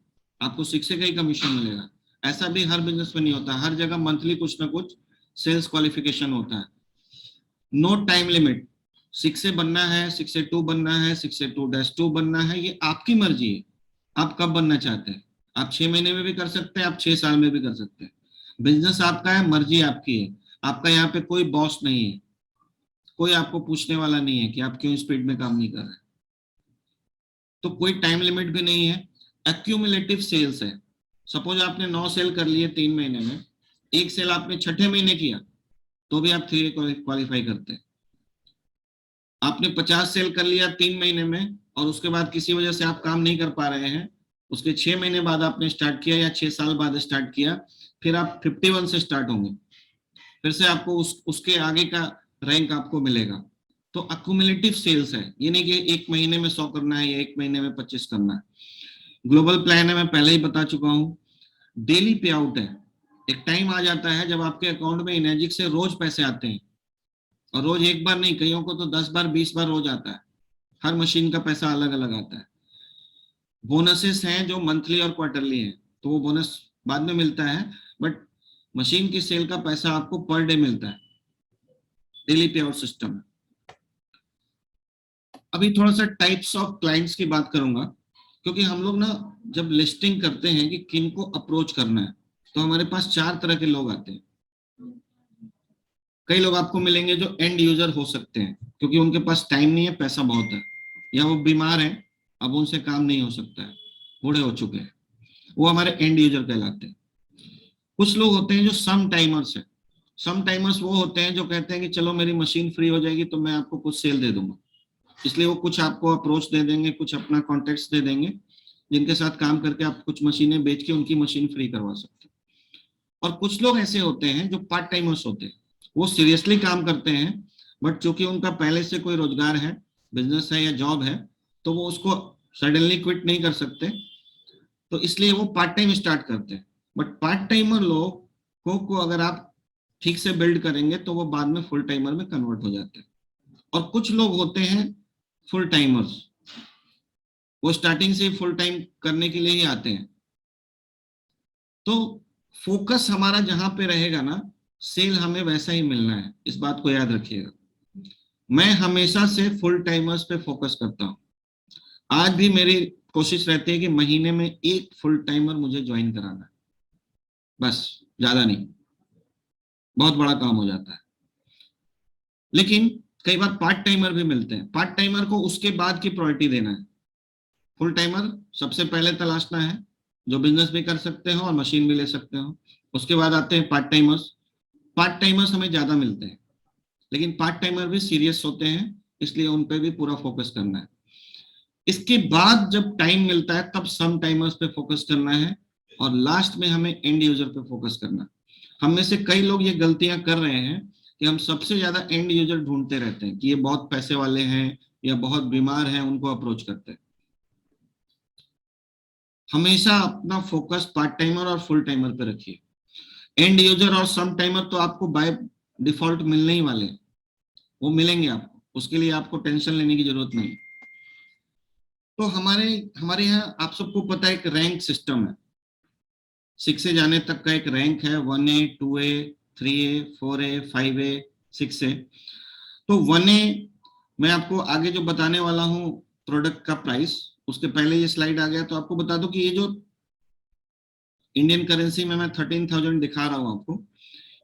आपको 6A का ही कमीशन मिलेगा। ऐसा भी हर बिजनेस में नहीं होता, हर जगह मंथली कुछ ना कुछ सेल्स क्वालिफिकेशन होता है। नो टाइम लिमिट, 6A बनना है, 6A2 बनना है, 6A2-2 बनना है, ये आपकी मर्जी है, आप कब बनना चाहते हैं। आप 6 महीने में भी कर सकते हैं, आप 6 साल में भी कर सकते हैं। बिजनेस आपका है, मर्जी आपकी है, आपका यहाँ पे कोई बॉस नहीं है, कोई आपको पूछने वाला नहीं है कि आप क्यों स्पीड में काम नहीं कर रहे। तो कोई टाइम लिमिट भी नहीं है। एक्यूमुलेटिव सेल्स है, सपोज आपने 9 सेल कर लिए 3 महीने में, एक सेल आपने छठे महीने किया तो भी आप 3A क्वालिफाई करते हैं। आपने 50 सेल कर लिया 3 महीने में और उसके बाद किसी वजह से आप काम नहीं कर पा रहे हैं, उसके 6 महीने बाद आपने स्टार्ट किया या 6 साल बाद स्टार्ट किया, फिर आप 51 से स्टार्ट होंगे, फिर से आपको उसके आगे का रैंक आपको मिलेगा। तो अक्यूमुलेटिव सेल्स है, ये नहीं कि एक महीने में 100 करना है या एक महीने में 25 करना है। ग्लोबल प्लान है, मैं पहले ही बता चुका हूँ। डेली पे आउट है, एक टाइम आ जाता है जब आपके अकाउंट में एनर्जिक से रोज पैसे आते हैं, और रोज एक बार नहीं, कईयों को तो 10 बार 20 बार रोज आता है, हर मशीन का पैसा अलग अलग आता है। बोनसेस हैं जो मंथली और क्वार्टरली हैं, तो वो बोनस बाद में मिलता है, बट मशीन की सेल का पैसा आपको पर डे मिलता है, डेली पे आउट सिस्टम। अभी थोड़ा सा टाइप्स ऑफ क्लाइंट्स की बात करूंगा, क्योंकि हम लोग ना जब लिस्टिंग करते हैं कि किन को अप्रोच करना है, तो हमारे पास 4 तरह के लोग आते हैं। कई लोग आपको मिलेंगे जो एंड यूजर हो सकते हैं, क्योंकि उनके पास टाइम नहीं है, पैसा बहुत है, या वो बीमार हैं, अब उनसे काम नहीं हो सकता है, बूढ़े हो चुके हैं, वो हमारे एंड यूजर कहलाते हैं। कुछ लोग होते हैं जो सम टाइमर्स है। सम टाइमर्स वो होते हैं जो कहते हैं कि चलो मेरी मशीन फ्री हो जाएगी तो मैं आपको कुछ सेल दे दूंगा, इसलिए वो कुछ आपको अप्रोच दे देंगे, कुछ अपना कॉन्टेक्ट दे देंगे, जिनके साथ काम करके आप कुछ मशीनें बेच के उनकी मशीन फ्री करवा सकते हैं। और कुछ लोग ऐसे होते हैं जो पार्ट टाइमर्स होते हैं, वो सीरियसली काम करते हैं, बट चूंकि उनका पहले से कोई रोजगार है, बिजनेस है या जॉब है, तो वो उसको सडनली क्विट नहीं कर सकते, तो इसलिए वो पार्ट टाइम स्टार्ट करते हैं। बट पार्ट टाइमर लोगों को अगर आप ठीक से बिल्ड करेंगे तो वो बाद में फुल टाइमर में कन्वर्ट हो जाते हैं। और कुछ लोग होते हैं फुल टाइमर्स, वो स्टार्टिंग से फुल टाइम करने के लिए ही आते हैं। तो फोकस हमारा जहां पे रहेगा ना, सेल हमें वैसा ही मिलना है, इस बात को याद रखिएगा। मैं हमेशा से फुल टाइमर्स पे फोकस करता हूँ। आज भी मेरी कोशिश रहती है कि महीने में एक फुल टाइमर मुझे ज्वाइन कराना है, बस, ज्यादा नहीं, बहुत बड़ा काम हो जाता है। लेकिन कई बार पार्ट टाइमर भी मिलते हैं, पार्ट टाइमर को उसके बाद की प्रायोरिटी देना है। फुल टाइमर सबसे पहले तलाशना है, जो बिजनेस भी कर सकते हो और मशीन भी ले सकते हो। उसके बाद आते हैं पार्ट टाइमर्स। पार्ट टाइमर्स हमें ज्यादा मिलते हैं, लेकिन पार्ट टाइमर भी सीरियस होते हैं, इसलिए उन पे भी पूरा फोकस करना है। इसके बाद जब टाइम मिलता है तब सम टाइमर्स पे फोकस करना है, और लास्ट में हमें एंड यूजर पे फोकस करना है। हम में से कई लोग ये गलतियां कर रहे हैं कि हम सबसे ज्यादा एंड यूजर ढूंढते रहते हैं कि ये बहुत पैसे वाले हैं या बहुत बीमार हैं, उनको अप्रोच करते हैं। हमेशा अपना फोकस पार्ट टाइमर और फुल टाइमर पे रखिए। एंड यूजर और सम टाइमर तो आपको बाय डिफॉल्ट मिलने ही वाले हैं, वो मिलेंगे आपको, उसके लिए आपको टेंशन लेने की जरूरत नहीं। तो हमारे हमारे यहाँ आप सबको पता है एक रैंक सिस्टम है। 6 से जाने तक का एक रैंक है, 1A 2A 3A 4A 5A 6A। तो 1A मैं आपको आगे जो बताने वाला हूँ प्रोडक्ट का प्राइस, उसके पहले ये स्लाइड आ गया तो आपको बता दूं कि ये जो इंडियन करेंसी में मैं 13,000 दिखा रहा हूँ आपको,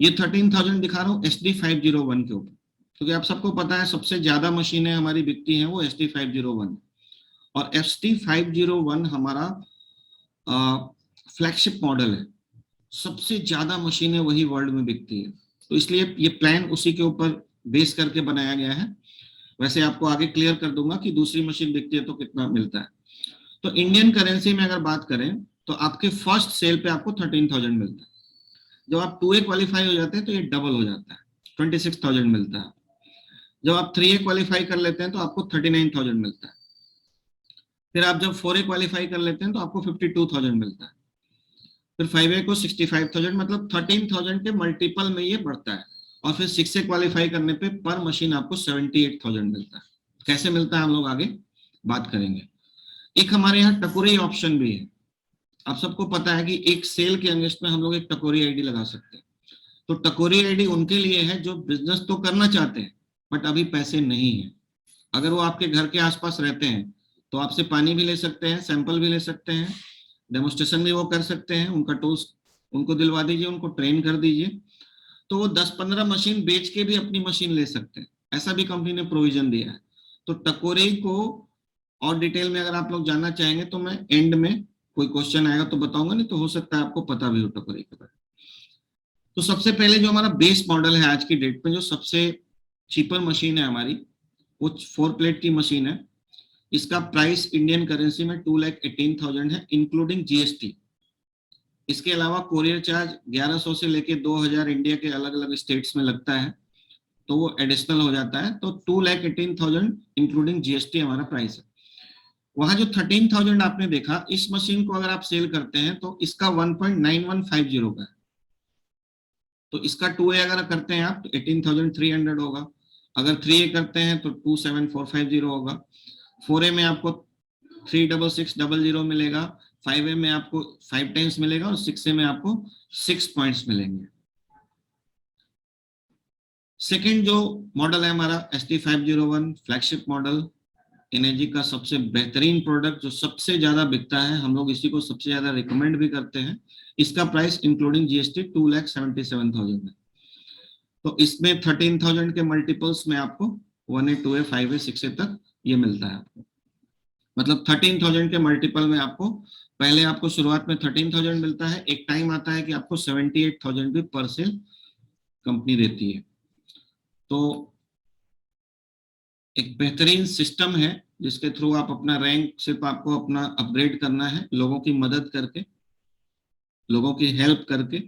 ये 13,000 दिखा रहा हूँ SD501 के ऊपर, क्योंकि आप सबको पता है सबसे ज्यादा मशीनें हमारी बिकती हैं वो SD501, और SD501 हमारा फ्लैगशिप मॉडल है। सबसे ज्यादा मशीनें वही वर्ल्ड में बिकती है, तो इसलिए ये प्लान उसी के ऊपर बेस करके बनाया गया है। वैसे आपको आगे क्लियर कर दूंगा कि दूसरी मशीन बिकती है तो कितना मिलता है। तो इंडियन करेंसी में अगर बात करें तो आपके फर्स्ट सेल पे आपको 13,000 मिलता है। जब आप 2A क्वालिफाई हो जाते हैं तो ये डबल हो जाता है, 26,000 मिलता है। जब आप 3A क्वालिफाई कर लेते हैं तो आपको 39,000 मिलता है। फिर आप जब 4A क्वालिफाई कर लेते हैं तो आपको 52,000 मिलता है। फिर 5A को 65,000, मतलब 13,000 के मल्टीपल में ये बढ़ता है। और फिर 6A क्वालिफाई करने पे पर मशीन आपको 78,000 मिलता है। कैसे मिलता है हम लोग आगे बात करेंगे। एक हमारे यहाँ टकोरी ऑप्शन भी है। आप सबको पता है कि एक सेल के अगेंस्ट में हम लोग एक टकोरी आईडी लगा सकते हैं। तो टकोरी आईडी उनके लिए है जो बिजनेस तो करना चाहते हैं बट अभी पैसे नहीं है। अगर वो आपके घर के आसपास रहते हैं तो आपसे पानी भी ले सकते हैं, सैंपल भी ले सकते हैं, डेमोस्ट्रेशन भी वो कर सकते हैं, उनका टूल्स उनको दिलवा दीजिए, उनको ट्रेन कर दीजिए, तो वो 10-15 मशीन बेच के भी अपनी मशीन ले सकते हैं। ऐसा भी कंपनी ने प्रोविजन दिया है। तो टकोरी को और डिटेल में अगर आप लोग जानना चाहेंगे तो मैं एंड में कोई क्वेश्चन आएगा तो बताऊंगा, नहीं तो हो सकता है आपको पता भी हो टकोरी के बारे में। तो सबसे पहले जो हमारा बेस मॉडल है आज की डेट में, जो सबसे चीपर मशीन है हमारी, वो 4 प्लेट की मशीन है। इसका प्राइस इंडियन करेंसी में 2,18,000 है इंक्लूडिंग जीएसटी। इसके अलावा कोरियर चार्ज 1100 से लेके 2,000 इंडिया के अलग अलग स्टेट्स में लगता है, तो वो एडिशनल हो जाता है। तो 2,18,000 इंक्लूडिंग जीएसटी हमारा प्राइस है। वहां जो 13,000 आपने देखा, इस मशीन को अगर आप सेल करते हैं तो इसका 1.9150 का है। तो इसका 2A अगर करते हैं आप तो 18,300 होगा। अगर 3A करते हैं तो 27,450 होगा। 4A में आपको 36600 मिलेगा। 5A में आपको 5 टाइम्स मिलेगा और 6A में आपको 6 पॉइंट्स मिलेंगे। सेकेंड जो मॉडल है हमारा SD501 फ्लैगशिप मॉडल, एनर्जी का सबसे बेहतरीन प्रोडक्ट जो सबसे ज्यादा बिकता है, हम लोग इसी को सबसे ज्यादा रिकमेंड भी करते हैं। इसका प्राइस इंक्लूडिंग जीएसटी 2,77,000 है। तो इसमें 13,000 के मल्टीपल्स में आपको 1A 2A 5A 6A तक ये मिलता है आपको। मतलब 13,000 के मल्टीपल में आपको पहले आपको शुरुआत में 13,000 मिलता है। एक टाइम आता है कि आपको 78,000 भी पर सेल कंपनी देती है। तो एक बेहतरीन सिस्टम है जिसके थ्रू आप अपना रैंक, सिर्फ आपको अपना अपग्रेड करना है, लोगों की मदद करके, लोगों की हेल्प करके,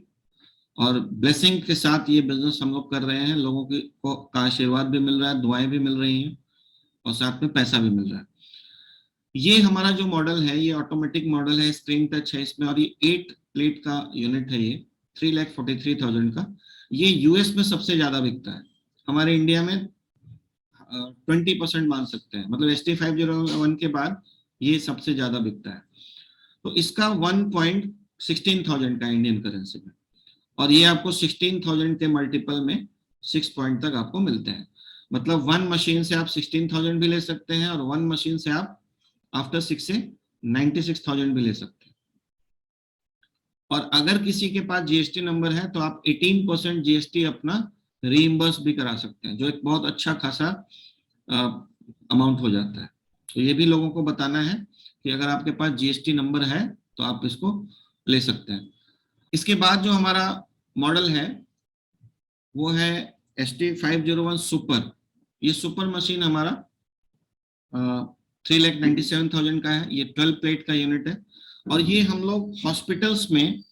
और ब्लेसिंग के साथ ये बिजनेस हम लोग कर रहे हैं। लोगों की का आशीर्वाद भी मिल रहा है, दुआएं भी मिल रही हैं, और साथ में पैसा भी मिल रहा है। ये हमारा जो मॉडल है ये ऑटोमेटिक मॉडल है, स्क्रीन टच है इसमें, और ये 8 प्लेट का यूनिट है, ये 3,43,000 का। ये यूएस में सबसे ज्यादा बिकता है, हमारे इंडिया में 20% मान सकते हैं, मतलब ST501 के बाद ये सबसे ज्यादा बिकता है। तो इसका 1,16,000 का इंडियन करेंसी में, और ये आपको 16,000 के मल्टीपल में 6 पॉइंट तक आपको मिलते हैं। मतलब 1 मशीन से आप 16,000 भी ले सकते हैं, और 1 मशीन से आप आफ्टर 6 से 96,000 भी ले सकते हैं। और अगर किसी के पास जीएसटी नंबर है तो आप 18% जीएसटी अपना रीइंबर्स भी करा सकते हैं, जो एक बहुत अच्छा खासा अमाउंट हो जाता है। तो ये भी लोगों को बताना है कि अगर आपके पास जीएसटी नंबर है तो आप इसको ले सकते हैं। इसके बाद जो हमारा मॉडल है वो है ST501 सुपर। ये सुपर मशीन हमारा 3,97,000 का है। ये 12 प्लेट का यूनिट है, और ये हम लोग हॉस्पिटल्स में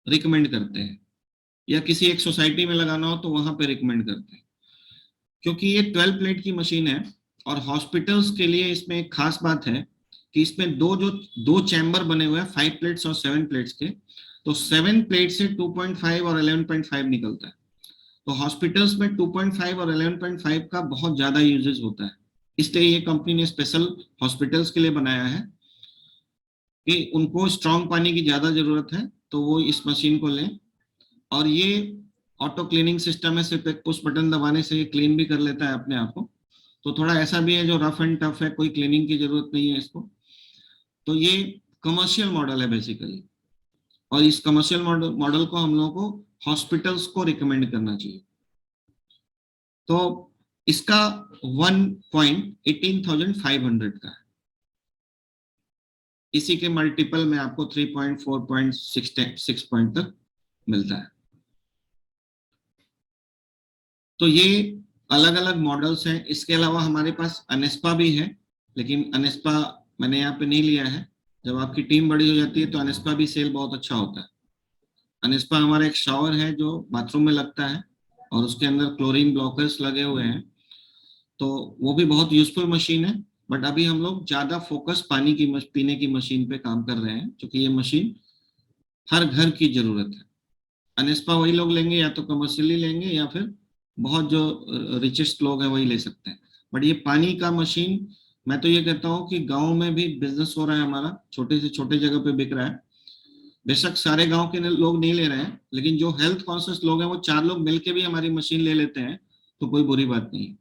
रिकमेंड करते हैं, या किसी एक सोसाइटी में लगाना हो तो वहां पे रिकमेंड करते हैं, क्योंकि ये 12 प्लेट की मशीन है। और हॉस्पिटल्स के लिए इसमें एक खास बात है कि इसमें दो चैम्बर बने हुए हैं, 5 प्लेट्स और 7 प्लेट्स के। तो 7 प्लेट से 2.5 और 11.5 निकलता है। तो हॉस्पिटल्स में 2.5 और 11.5 का बहुत ज्यादा यूजेस होता है, इसलिए ये कंपनी ने स्पेशल हॉस्पिटल्स के लिए बनाया है कि उनको स्ट्रांग पानी की ज्यादा जरूरत है, तो वो इस मशीन को लें। और ये ऑटो क्लीनिंग सिस्टम है, सिर्फ एक पुश बटन दबाने से ये क्लीन भी कर लेता है अपने आप को। तो थोड़ा ऐसा भी है जो रफ एंड टफ है, कोई क्लीनिंग की जरूरत नहीं है इसको। तो ये कमर्शियल मॉडल है बेसिकली, और इस कमर्शियल मॉडल को हम लोगों को हॉस्पिटल्स को रिकमेंड करना चाहिए। तो इसका 1,18,500 का है। इसी के मल्टीपल में आपको 3.4.6 पॉइंट तक मिलता है। तो ये अलग अलग मॉडल्स हैं। इसके अलावा हमारे पास अनेस्पा भी है, लेकिन अनेस्पा मैंने यहाँ पे नहीं लिया है। जब आपकी टीम बड़ी हो जाती है तो अनेस्पा भी सेल बहुत अच्छा होता है। अनेस्पा हमारा एक शावर है जो बाथरूम में लगता है, और उसके अंदर क्लोरीन ब्लॉकर्स लगे हुए हैं, तो वो भी बहुत यूजफुल मशीन है। बट अभी हम लोग ज्यादा फोकस पानी की पीने की मशीन पे काम कर रहे हैं, क्योंकि ये मशीन हर घर की जरूरत है। अनेस्पा वही लोग लेंगे या तो कमर्शियली लेंगे, या फिर बहुत जो रिचेस्ट लोग हैं वही ले सकते हैं। बट ये पानी का मशीन, मैं तो ये कहता हूँ कि गांव में भी बिजनेस हो रहा है हमारा, छोटे से छोटे जगह पे बिक रहा है। बेशक सारे गांव के लोग नहीं ले रहे हैं, लेकिन जो हेल्थ कॉन्शियस लोग हैं वो 4 लोग मिलके भी हमारी मशीन ले लेते हैं, तो कोई बुरी बात नहीं।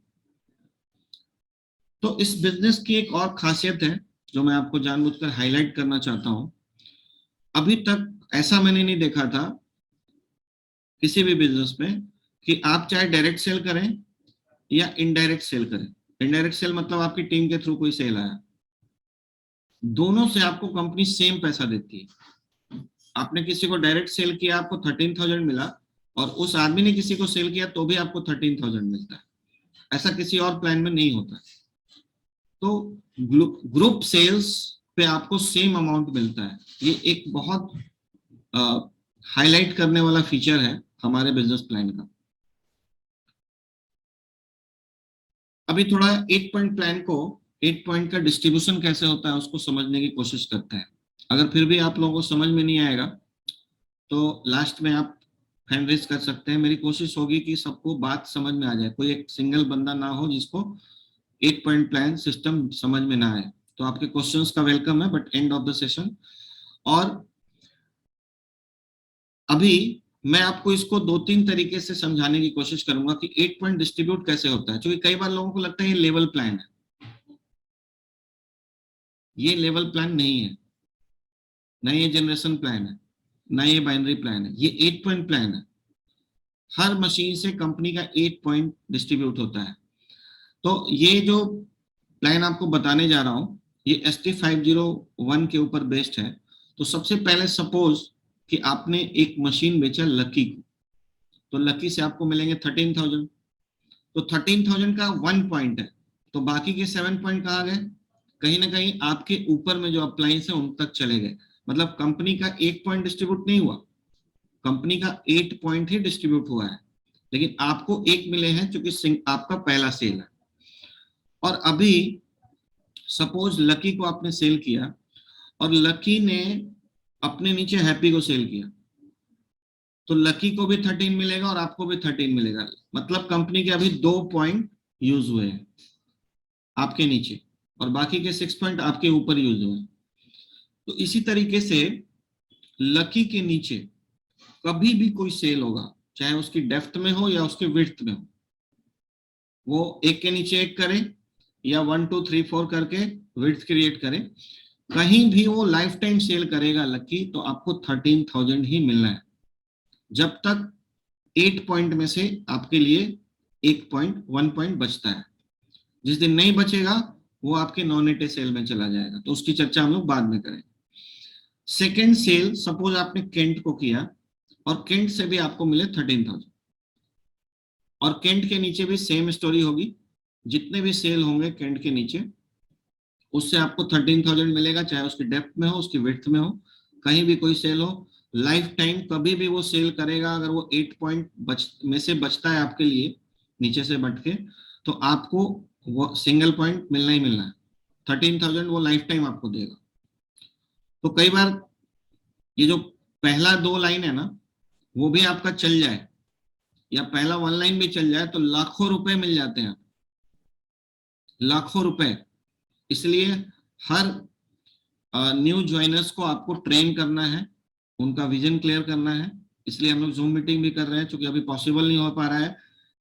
तो इस बिजनेस की एक और खासियत है जो मैं आपको जानबूझकर हाईलाइट करना चाहता हूं। अभी तक ऐसा मैंने नहीं देखा था किसी भी बिजनेस में कि आप चाहे डायरेक्ट सेल करें या इनडायरेक्ट सेल करें। इनडायरेक्ट सेल मतलब आपकी टीम के थ्रू कोई सेल आया, दोनों से आपको कंपनी सेम पैसा देती है। आपने किसी को डायरेक्ट सेल किया, आपको 13,000 मिला, और उस आदमी ने किसी को सेल किया तो भी आपको 13,000 मिलता है। ऐसा किसी और प्लान में नहीं होता। तो ग्रुप सेल्स पे आपको सेम अमाउंट मिलता है। ये एक बहुत हाईलाइट करने वाला फीचर है हमारे बिजनेस प्लान का। अभी थोड़ा 8 पॉइंट प्लान को, 8 पॉइंट का डिस्ट्रीब्यूशन कैसे होता है उसको समझने की कोशिश करते हैं। अगर फिर भी आप लोगों को समझ में नहीं आएगा तो लास्ट में आप हैंड रेज कर सकते हैं। मेरी कोशिश होगी कि सबको बात समझ में आ जाए, कोई एक सिंगल बंदा ना हो जिसको 8 पॉइंट प्लान सिस्टम समझ में ना आए। तो आपके क्वेश्चंस का वेलकम है, but end of the session. और अभी मैं आपको इसको 2-3 तरीके से समझाने की कोशिश करूंगा कि 8 पॉइंट डिस्ट्रीब्यूट कैसे होता है, क्योंकि कई बार लोगों को लगता है ये लेवल प्लान है। ये लेवल प्लान नहीं है, ना ये जनरेशन प्लान है, ना ये बाइनरी प्लान है, ये 8 पॉइंट प्लान है। हर मशीन से कंपनी का 8 पॉइंट डिस्ट्रीब्यूट होता है। तो ये जो प्लान आपको बताने जा रहा हूं ये ST501 के ऊपर बेस्ड है। तो सबसे पहले सपोज कि आपने एक मशीन बेचा लकी को, तो लकी से आपको मिलेंगे 13,000। तो 13,000 का 1 पॉइंट है, तो बाकी के 7 पॉइंट कहाँ गए? कहीं ना कहीं आपके ऊपर में जो अप्लायंस है उन तक चले गए। मतलब कंपनी का 1 पॉइंट डिस्ट्रीब्यूट नहीं हुआ, कंपनी का 8 पॉइंट ही डिस्ट्रीब्यूट हुआ है, लेकिन आपको 1 मिले हैं क्योंकि आपका पहला सेल है। और अभी सपोज लकी को आपने सेल किया और लकी ने अपने नीचे हैप्पी को सेल किया, तो लकी को भी 13 मिलेगा और आपको भी 13 मिलेगा। मतलब कंपनी के अभी 2 पॉइंट यूज हुए हैं आपके नीचे और बाकी के 6 पॉइंट आपके ऊपर यूज हुए हैं। तो इसी तरीके से लकी के नीचे कभी भी कोई सेल होगा, चाहे उसकी डेप्थ में हो या उसके विड्थ में हो, वो एक के नीचे एक करे या 1 2 3 4 करके विड्थ क्रिएट करे, कहीं भी वो लाइफ टाइम सेल करेगा लकी, तो आपको 13,000 ही मिलना है, जब तक 8 पॉइंट में से आपके लिए 1 पॉइंट बचता है। जिस दिन नहीं बचेगा वो आपके नॉन एटे सेल में चला जाएगा, तो उसकी चर्चा हम लोग बाद में करेंगे। सेकेंड सेल, सपोज आपने केंट को किया और केंट से भी आपको मिले 13,000 और केंट के नीचे भी सेम स्टोरी होगी, जितने भी सेल होंगे केंट के नीचे उससे आपको 13,000 मिलेगा, चाहे उसकी डेप्थ में हो उसकी विड्थ में हो, कहीं भी कोई सेल हो, लाइफ टाइम कभी भी वो सेल करेगा। अगर वो 8 पॉइंट में से बचता है आपके लिए नीचे से बट के, तो आपको वो सिंगल पॉइंट मिलना ही मिलना है, 13,000 वो लाइफ टाइम आपको देगा। तो कई बार ये जो पहला 2 लाइन है ना, वो भी आपका चल जाए या पहला 1 लाइन भी चल जाए तो लाखों रुपए मिल जाते हैं, लाखों रुपए। इसलिए हर न्यू ज्वाइनर्स को आपको ट्रेन करना है, उनका विजन क्लियर करना है। इसलिए हम लोग जूम मीटिंग भी कर रहे हैं, क्योंकि अभी पॉसिबल नहीं हो पा रहा है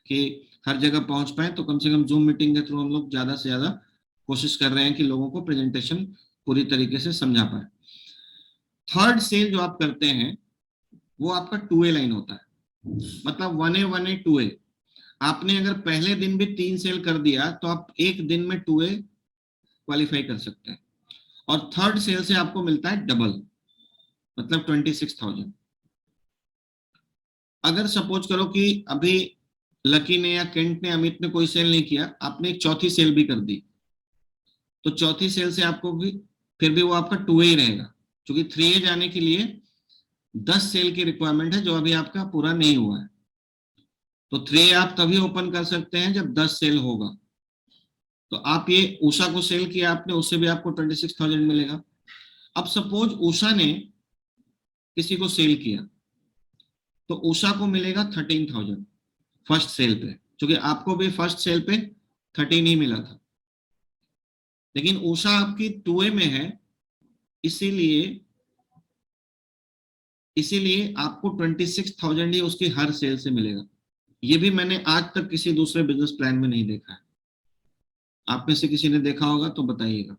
कि हर जगह पहुंच पाए, तो कम से कम जूम मीटिंग के थ्रू हम लोग ज्यादा से ज्यादा कोशिश कर रहे हैं कि लोगों को प्रेजेंटेशन पूरी तरीके से समझा पाए। थर्ड सेल जो आप करते हैं वो आपका 2A लाइन होता है, मतलब 1A 1A 2A। आपने अगर पहले दिन भी 3 सेल कर दिया तो आप एक दिन में 2A क्वालिफाई कर सकते हैं, और थर्ड सेल से आपको मिलता है डबल, मतलब 26,000। अगर सपोज करो कि अभी लकी ने या केंट ने अमित ने कोई सेल नहीं किया, आपने एक चौथी सेल भी कर दी, तो चौथी सेल से आपको भी फिर भी वो आपका 2A ही रहेगा, क्योंकि 3A जाने के लिए 10 सेल की रिक्वायरमेंट है जो अभी आपका पूरा नहीं हुआ है। तो 3A आप तभी ओपन कर सकते हैं जब 10 सेल होगा। तो आप ये उषा को सेल किया आपने, उससे भी आपको 26,000 मिलेगा। अब सपोज उषा ने किसी को सेल किया तो उषा को मिलेगा 13,000 फर्स्ट सेल पे, क्योंकि आपको भी फर्स्ट सेल पे 13 ही मिला था। लेकिन उषा आपकी 2A में है, इसीलिए आपको 26,000 ही उसकी हर सेल से मिलेगा। ये भी मैंने आज तक किसी दूसरे बिजनेस प्लान में नहीं देखा है। आप में से किसी ने देखा होगा तो बताइएगा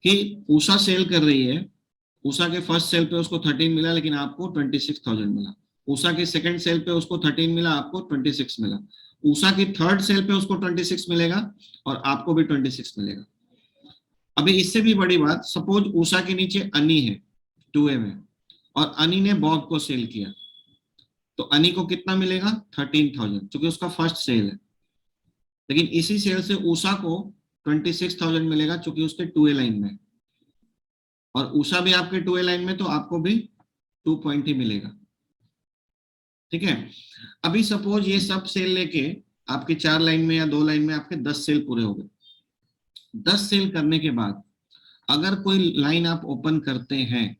कि उषा सेल कर रही है, उषा के फर्स्ट सेल पे उसको 13 मिला लेकिन आपको 26,000 मिला। उषा के सेकंड सेल पे उसको 13 मिला, आपको 26 मिला। उषा की थर्ड सेल पे उसको 26 मिलेगा और आपको भी 26 मिलेगा। अभी इससे भी बड़ी बात, सपोज उषा के नीचे अनी है 2A में और अनी ने बॉब को सेल किया, तो अनी को कितना मिलेगा? 13,000, क्योंकि उसका फर्स्ट सेल है। लेकिन इसी सेल से उषा को 26,000 मिलेगा क्योंकि उसके 2A लाइन में, और उषा भी आपके 2A लाइन में, तो आपको भी 2 पॉइंट ही मिलेगा। ठीक है। अभी सपोज ये सब सेल लेके आपके 4 लाइन में या 2 लाइन में आपके 10 सेल पूरे हो गए। 10 सेल करने के बाद अगर कोई लाइन आप ओपन करते हैं,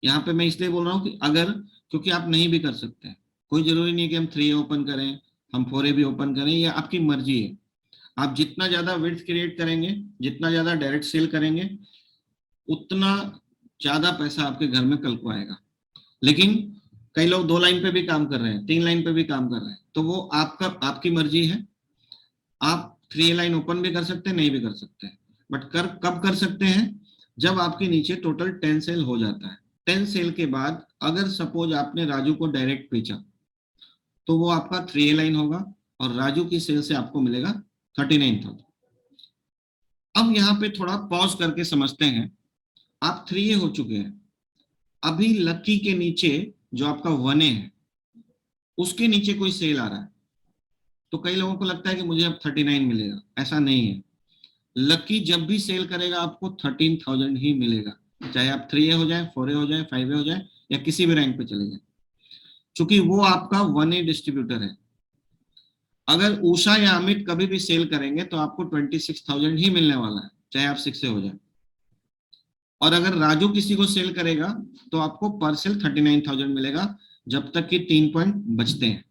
यहाँ पे मैं इसलिए बोल रहा हूँ कि अगर, क्योंकि आप नहीं भी कर सकते हैं, कोई जरूरी नहीं है कि हम 3A ओपन करें, हम 4A भी ओपन करें, या आपकी मर्जी है। आप जितना ज्यादा विड्थ क्रिएट करेंगे, जितना ज्यादा डायरेक्ट सेल करेंगे, उतना ज्यादा पैसा आपके घर में कल को आएगा। लेकिन कई लोग 2 लाइन पे भी काम कर रहे हैं, 3 लाइन पे भी काम कर रहे हैं, तो वो आपकी मर्जी है। आप 3A लाइन ओपन भी कर सकते हैं, नहीं भी कर सकते हैं, बट कब कर सकते हैं? जब आपके नीचे टोटल 10 सेल हो जाता है। 10 सेल के बाद अगर सपोज आपने राजू को डायरेक्ट बेचा, तो वो आपका 3A लाइन होगा और राजू की सेल से आपको मिलेगा 39,000। अब यहाँ पे थोड़ा पॉज करके समझते हैं। आप 3A हो चुके हैं, अभी लकी के नीचे जो आपका 1A है उसके नीचे कोई सेल आ रहा है, तो कई लोगों को लगता है कि मुझे अब 39 मिलेगा। ऐसा नहीं है। लकी जब भी सेल करेगा आपको 13,000 ही मिलेगा, चाहे आप 3A हो जाए, 4A हो जाए, 5A हो जाए, या किसी भी रैंक पे चले जाए, क्योंकि वो आपका 1A डिस्ट्रीब्यूटर है। अगर उषा या अमित कभी भी सेल करेंगे तो आपको 26,000 ही मिलने वाला है, चाहे आप 6 से हो जाए। और अगर राजू किसी को सेल करेगा तो आपको पर सेल 39,000 मिलेगा, जब तक कि 3 पॉइंट बचते हैं।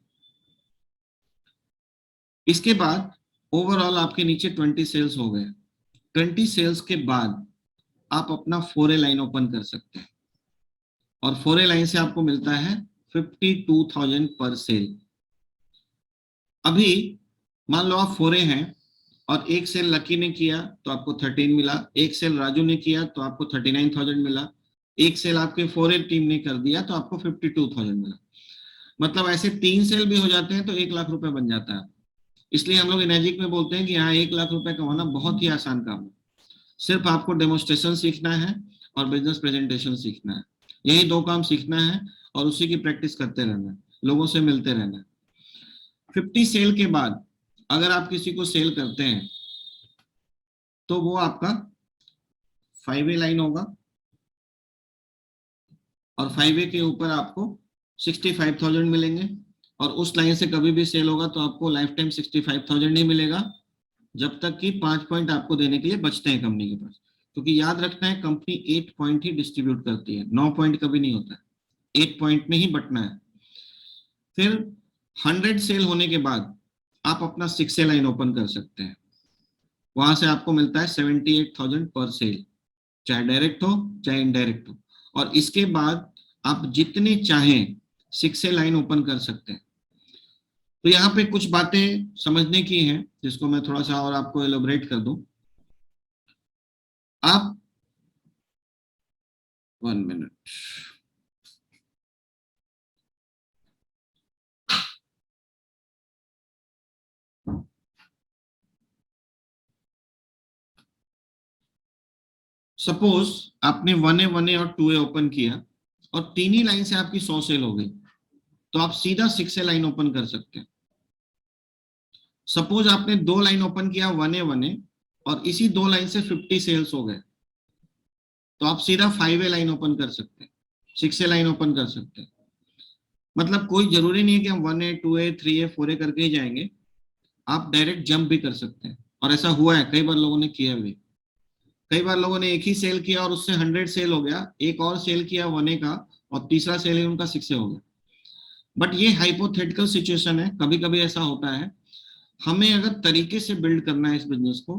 इसके बाद ओवरऑल आपके नीचे 20 सेल्स हो गए। 20 सेल्स के बाद आप अपना 4A लाइन ओपन कर सकते हैं, और 4A लाइन से आपको मिलता है 52,000 पर सेल। अभी मान लो आप 4A हैं और एक सेल लकी ने किया तो आपको 13 मिला, एक सेल राजू ने किया तो आपको 39,000 मिला, एक सेल आपके 4A टीम ने कर दिया तो आपको 52,000 मिला। मतलब ऐसे 3 सेल भी हो जाते हैं तो 1 लाख रुपए बन जाता है। इसलिए हम लोग एनर्जिक में बोलते हैं कि यहाँ 1 लाख रुपए कमाना बहुत ही आसान काम है। सिर्फ आपको डेमोस्ट्रेशन सीखना है और बिजनेस प्रेजेंटेशन सीखना है, यही 2 काम सीखना है और उसी की प्रैक्टिस करते रहना है, लोगों से मिलते रहना है। 50 सेल के बाद अगर आप किसी को सेल करते हैं तो वो आपका 5A लाइन होगा, और 5A के ऊपर आपको 65,000 मिलेंगे, और उस लाइन से कभी भी सेल होगा तो आपको लाइफ टाइम 65,000 ही मिलेगा, जब तक कि 5 पॉइंट आपको देने के लिए बचते हैं कंपनी के पास। क्योंकि याद रखना है, कंपनी 8 पॉइंट ही डिस्ट्रीब्यूट करती है, 9 पॉइंट कभी नहीं होता है, 8 पॉइंट में ही बटना है। फिर 100 सेल होने के बाद आप अपना 6A लाइन ओपन कर सकते हैं, वहां से आपको मिलता है 78,000 पर सेल, चाहे डायरेक्ट हो चाहे इनडायरेक्ट हो। और इसके बाद आप जितने चाहें 6A लाइन ओपन कर सकते हैं। तो यहाँ पे कुछ बातें समझने की हैं जिसको मैं थोड़ा सा और आपको एलोबरेट कर दूं। आप 1 मिनट, सपोज आपने 1A 1A और 2A ओपन किया और तीन ही लाइन से आपकी 100 सेल हो गई, तो आप सीधा 6A लाइन ओपन कर सकते हैं। सपोज आपने 2 लाइन ओपन किया 1A 1A और इसी 2 लाइन से 50 सेल्स हो गए, तो आप सीधा 5A लाइन ओपन कर सकते हैं, 6A लाइन ओपन कर सकते हैं। मतलब कोई जरूरी नहीं है कि हम 1A 2A 3A 4A करके ही जाएंगे, आप डायरेक्ट जंप भी कर सकते हैं। और ऐसा हुआ है, कई बार लोगों ने किया भी। कई बार लोगों ने एक ही सेल किया और उससे 100 सेल हो गया, एक और सेल किया 1A का और तीसरा सेल ही उनका 6A हो गया। बट ये हाइपोथेटिकल सिचुएशन है, कभी कभी ऐसा होता है। हमें अगर तरीके से बिल्ड करना है इस बिजनेस को,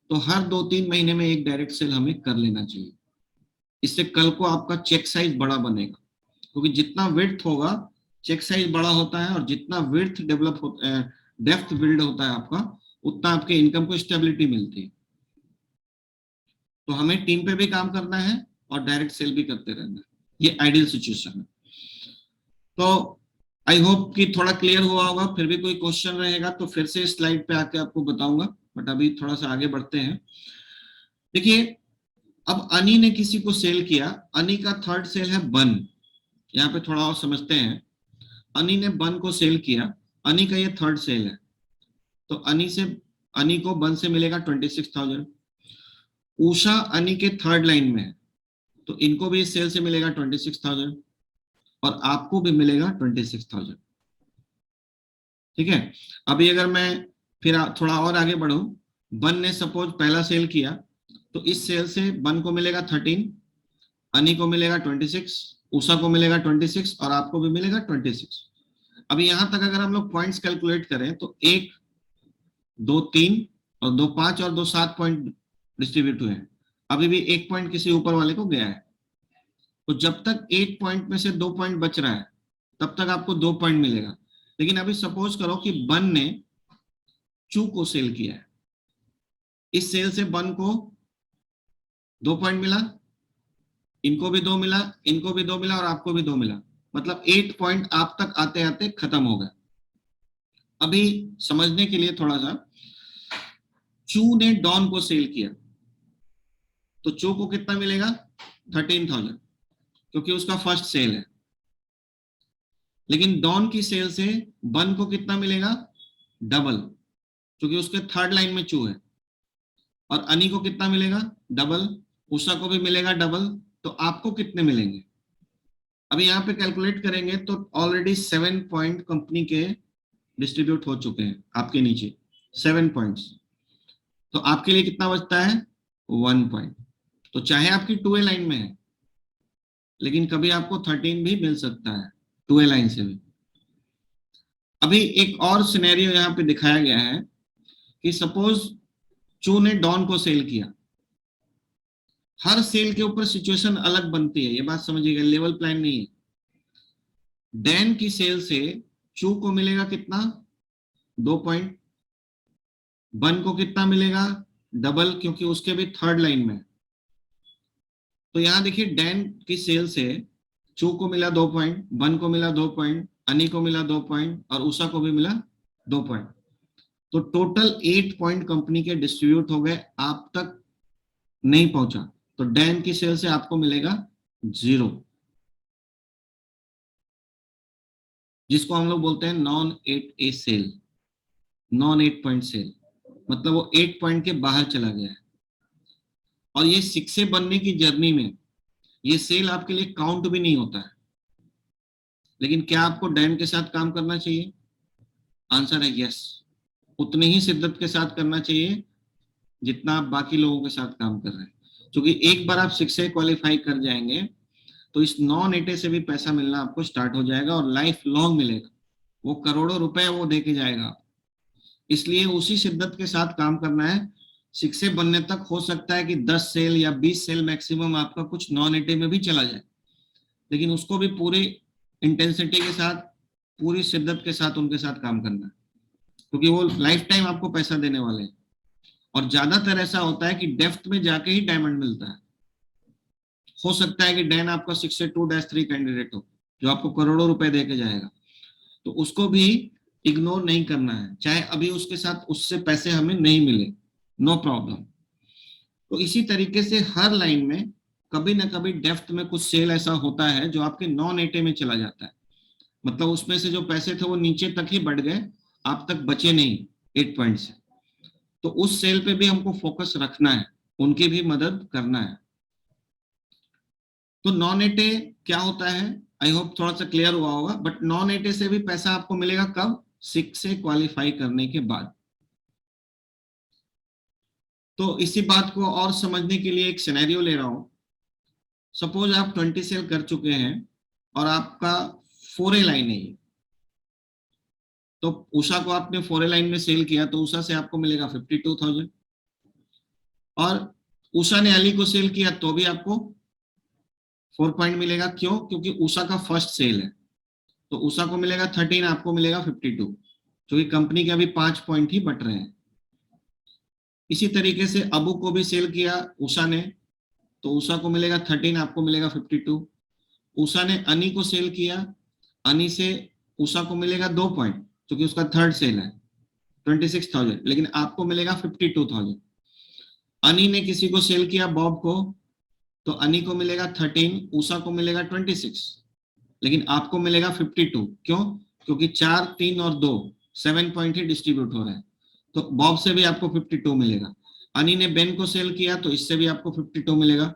तो हर 2-3 महीने में एक डायरेक्ट सेल हमें कर लेना चाहिए। इससे कल को आपका चेक साइज बड़ा बनेगा, क्योंकि जितना विड्थ होगा चेक साइज बड़ा होता है, और जितना विड्थ डेवलप होता है, डेप्थ बिल्ड होता है आपका, उतना आपके इनकम को स्टेबिलिटी मिलती है। तो हमें टीम पे भी काम करना है और डायरेक्ट सेल भी करते रहना है, ये आइडियल सिचुएशन है। तो आई होप कि थोड़ा क्लियर हुआ होगा। फिर भी कोई क्वेश्चन रहेगा तो फिर से स्लाइड पे आके आपको बताऊंगा, बट अभी थोड़ा सा आगे बढ़ते हैं। देखिए, अब अनी ने किसी को सेल किया, अनी का थर्ड सेल है बन। यहाँ पे थोड़ा और समझते हैं। अनी ने बन को सेल किया, अनी का ये थर्ड सेल है, तो अनी को बन से मिलेगा 26,000। उषा अनी के थर्ड लाइन में है, तो इनको भी इस सेल से मिलेगा 26,000, और आपको भी मिलेगा 26,000। ठीक है। अभी अगर मैं फिर थोड़ा और आगे बढ़ूं, बन ने सपोज पहला सेल किया, तो इस सेल से बन को मिलेगा 13, अनी को मिलेगा 26, उषा को मिलेगा 26, और आपको भी मिलेगा 26। अभी यहां तक अगर हम लोग पॉइंट्स कैलकुलेट करें तो 1 2 3 और 2 5 और 2 7 पॉइंट डिस्ट्रीब्यूट हुए हैं। अभी भी 1 पॉइंट किसी ऊपर वाले को गया है, तो जब तक 8 पॉइंट में से 2 पॉइंट बच रहा है तब तक आपको 2 पॉइंट मिलेगा। लेकिन अभी सपोज करो कि बन ने चू को सेल किया है, इस सेल से बन को 2 पॉइंट मिला, इनको भी 2 मिला, इनको भी 2 मिला, और आपको भी 2 मिला। मतलब 8 पॉइंट आप तक आते आते खत्म हो गए। अभी समझने के लिए थोड़ा सा, चू ने डॉन को सेल किया, तो चू को कितना मिलेगा 13,000, क्योंकि उसका फर्स्ट सेल है। लेकिन डॉन की सेल से बन को कितना मिलेगा, डबल, क्योंकि उसके थर्ड लाइन में चू है। और अनी को कितना मिलेगा, डबल, उषा को भी मिलेगा डबल, तो आपको कितने मिलेंगे। अभी यहाँ पे कैलकुलेट करेंगे तो ऑलरेडी 7 पॉइंट कंपनी के डिस्ट्रीब्यूट हो चुके हैं आपके नीचे 7 पॉइंट्स। तो आपके लिए कितना बचता है 1 पॉइंट। तो चाहे आपकी 2A लाइन में है, लेकिन कभी आपको 13 भी मिल सकता है 2A लाइन से भी। अभी एक और सिनेरियो यहाँ पे दिखाया गया है कि सपोज चू ने डॉन को सेल किया। हर सेल के ऊपर सिचुएशन अलग बनती है, ये बात समझिएगा, लेवल प्लान नहीं है। डैन की सेल से चू को मिलेगा कितना 2 पॉइंट, बन को कितना मिलेगा डबल, क्योंकि उसके भी थर्ड लाइन में। तो यहां देखिए डैन की सेल से चू को मिला 2 पॉइंट, बन को मिला 2 पॉइंट, अनी को मिला 2 पॉइंट और उषा को भी मिला 2 पॉइंट। तो टोटल 8 पॉइंट कंपनी के डिस्ट्रीब्यूट हो गए, आप तक नहीं पहुंचा। तो डैन की सेल से आपको मिलेगा 0, जिसको हम लोग बोलते हैं non 8A cell, non 8 point cell, मतलब वो 8 पॉइंट के बाहर चला गया है। और ये 6A बनने की जर्नी में ये सेल आपके लिए काउंट भी नहीं होता है। लेकिन क्या आपको डैन के साथ काम करना चाहिए? आंसर है यस, उतनी ही शिद्दत के साथ करना चाहिए जितना आप बाकी लोगों के साथ काम कर रहे हैं। क्योंकि एक बार आप 6A क्वालिफाई कर जाएंगे तो इस नॉन 8A से भी पैसा मिलना आपको स्टार्ट हो जाएगा और लाइफ लॉन्ग मिलेगा। वो करोड़ों रुपए वो दे के जाएगा। इसलिए उसी शिद्दत के साथ काम करना है। 6A बनने तक हो सकता है कि 10 सेल या 20 सेल मैक्सिमम आपका कुछ नॉन 8A में भी चला जाए, लेकिन उसको भी पूरी इंटेंसिटी के साथ, पूरी शिद्दत के साथ उनके साथ काम करना है, क्योंकि वो लाइफ टाइम आपको पैसा देने वाले हैं। और ज्यादातर ऐसा होता है कि डेप्थ में जाके ही डायमंड मिलता है। हो सकता है कि डैन आपका 6A2-3 कैंडिडेट हो जो आपको करोड़ों रुपए दे के जाएगा, तो उसको भी इग्नोर नहीं करना है, चाहे अभी उसके साथ उससे पैसे हमें नहीं मिले, नो प्रॉब्लम। तो इसी तरीके से हर लाइन में कभी ना कभी डेप्थ में कुछ सेल ऐसा होता है जो आपके नॉन 8A में चला जाता है, मतलब उसमें से जो पैसे थे वो नीचे तक ही बढ़ गए, आप तक बचे नहीं 8 पॉइंट से। तो उस सेल पे भी हमको फोकस रखना है, उनकी भी मदद करना है। तो नॉन 8A क्या होता है, आई होप थोड़ा सा क्लियर हुआ होगा। बट नॉन 8A से भी पैसा आपको मिलेगा कब? 6A क्वालिफाई करने के बाद। तो इसी बात को और समझने के लिए एक सिनेरियो ले रहा हूं। सपोज आप 20 सेल कर चुके हैं और आपका 4A लाइन है ये। तो उषा को आपने 4A लाइन में सेल किया तो उषा से आपको मिलेगा 52,000, और उषा ने अली को सेल किया तो भी आपको 4 पॉइंट मिलेगा। क्यों? क्योंकि उषा का फर्स्ट सेल है, तो उषा को मिलेगा 13, आपको मिलेगा 52, क्योंकि कंपनी के अभी 5 पॉइंट ही बट रहे हैं। इसी तरीके से अबू को भी सेल किया उषा ने, तो उषा को मिलेगा 13, आपको मिलेगा 52। उषा ने अनी को सेल किया, अनी से उषा को मिलेगा 2 पॉइंट, क्योंकि उसका थर्ड सेल है 26,000, लेकिन आपको मिलेगा 52,000। अनी ने किसी को सेल किया बॉब को, तो अनी को मिलेगा 13, उषा को मिलेगा 26, लेकिन आपको मिलेगा 52। क्यों? क्योंकि 4, 3 और 2 7 पॉइंट ही डिस्ट्रीब्यूट हो रहे हैं, तो बॉब से भी आपको 52 मिलेगा। अनी ने बेन को सेल किया तो इससे भी आपको 52 मिलेगा।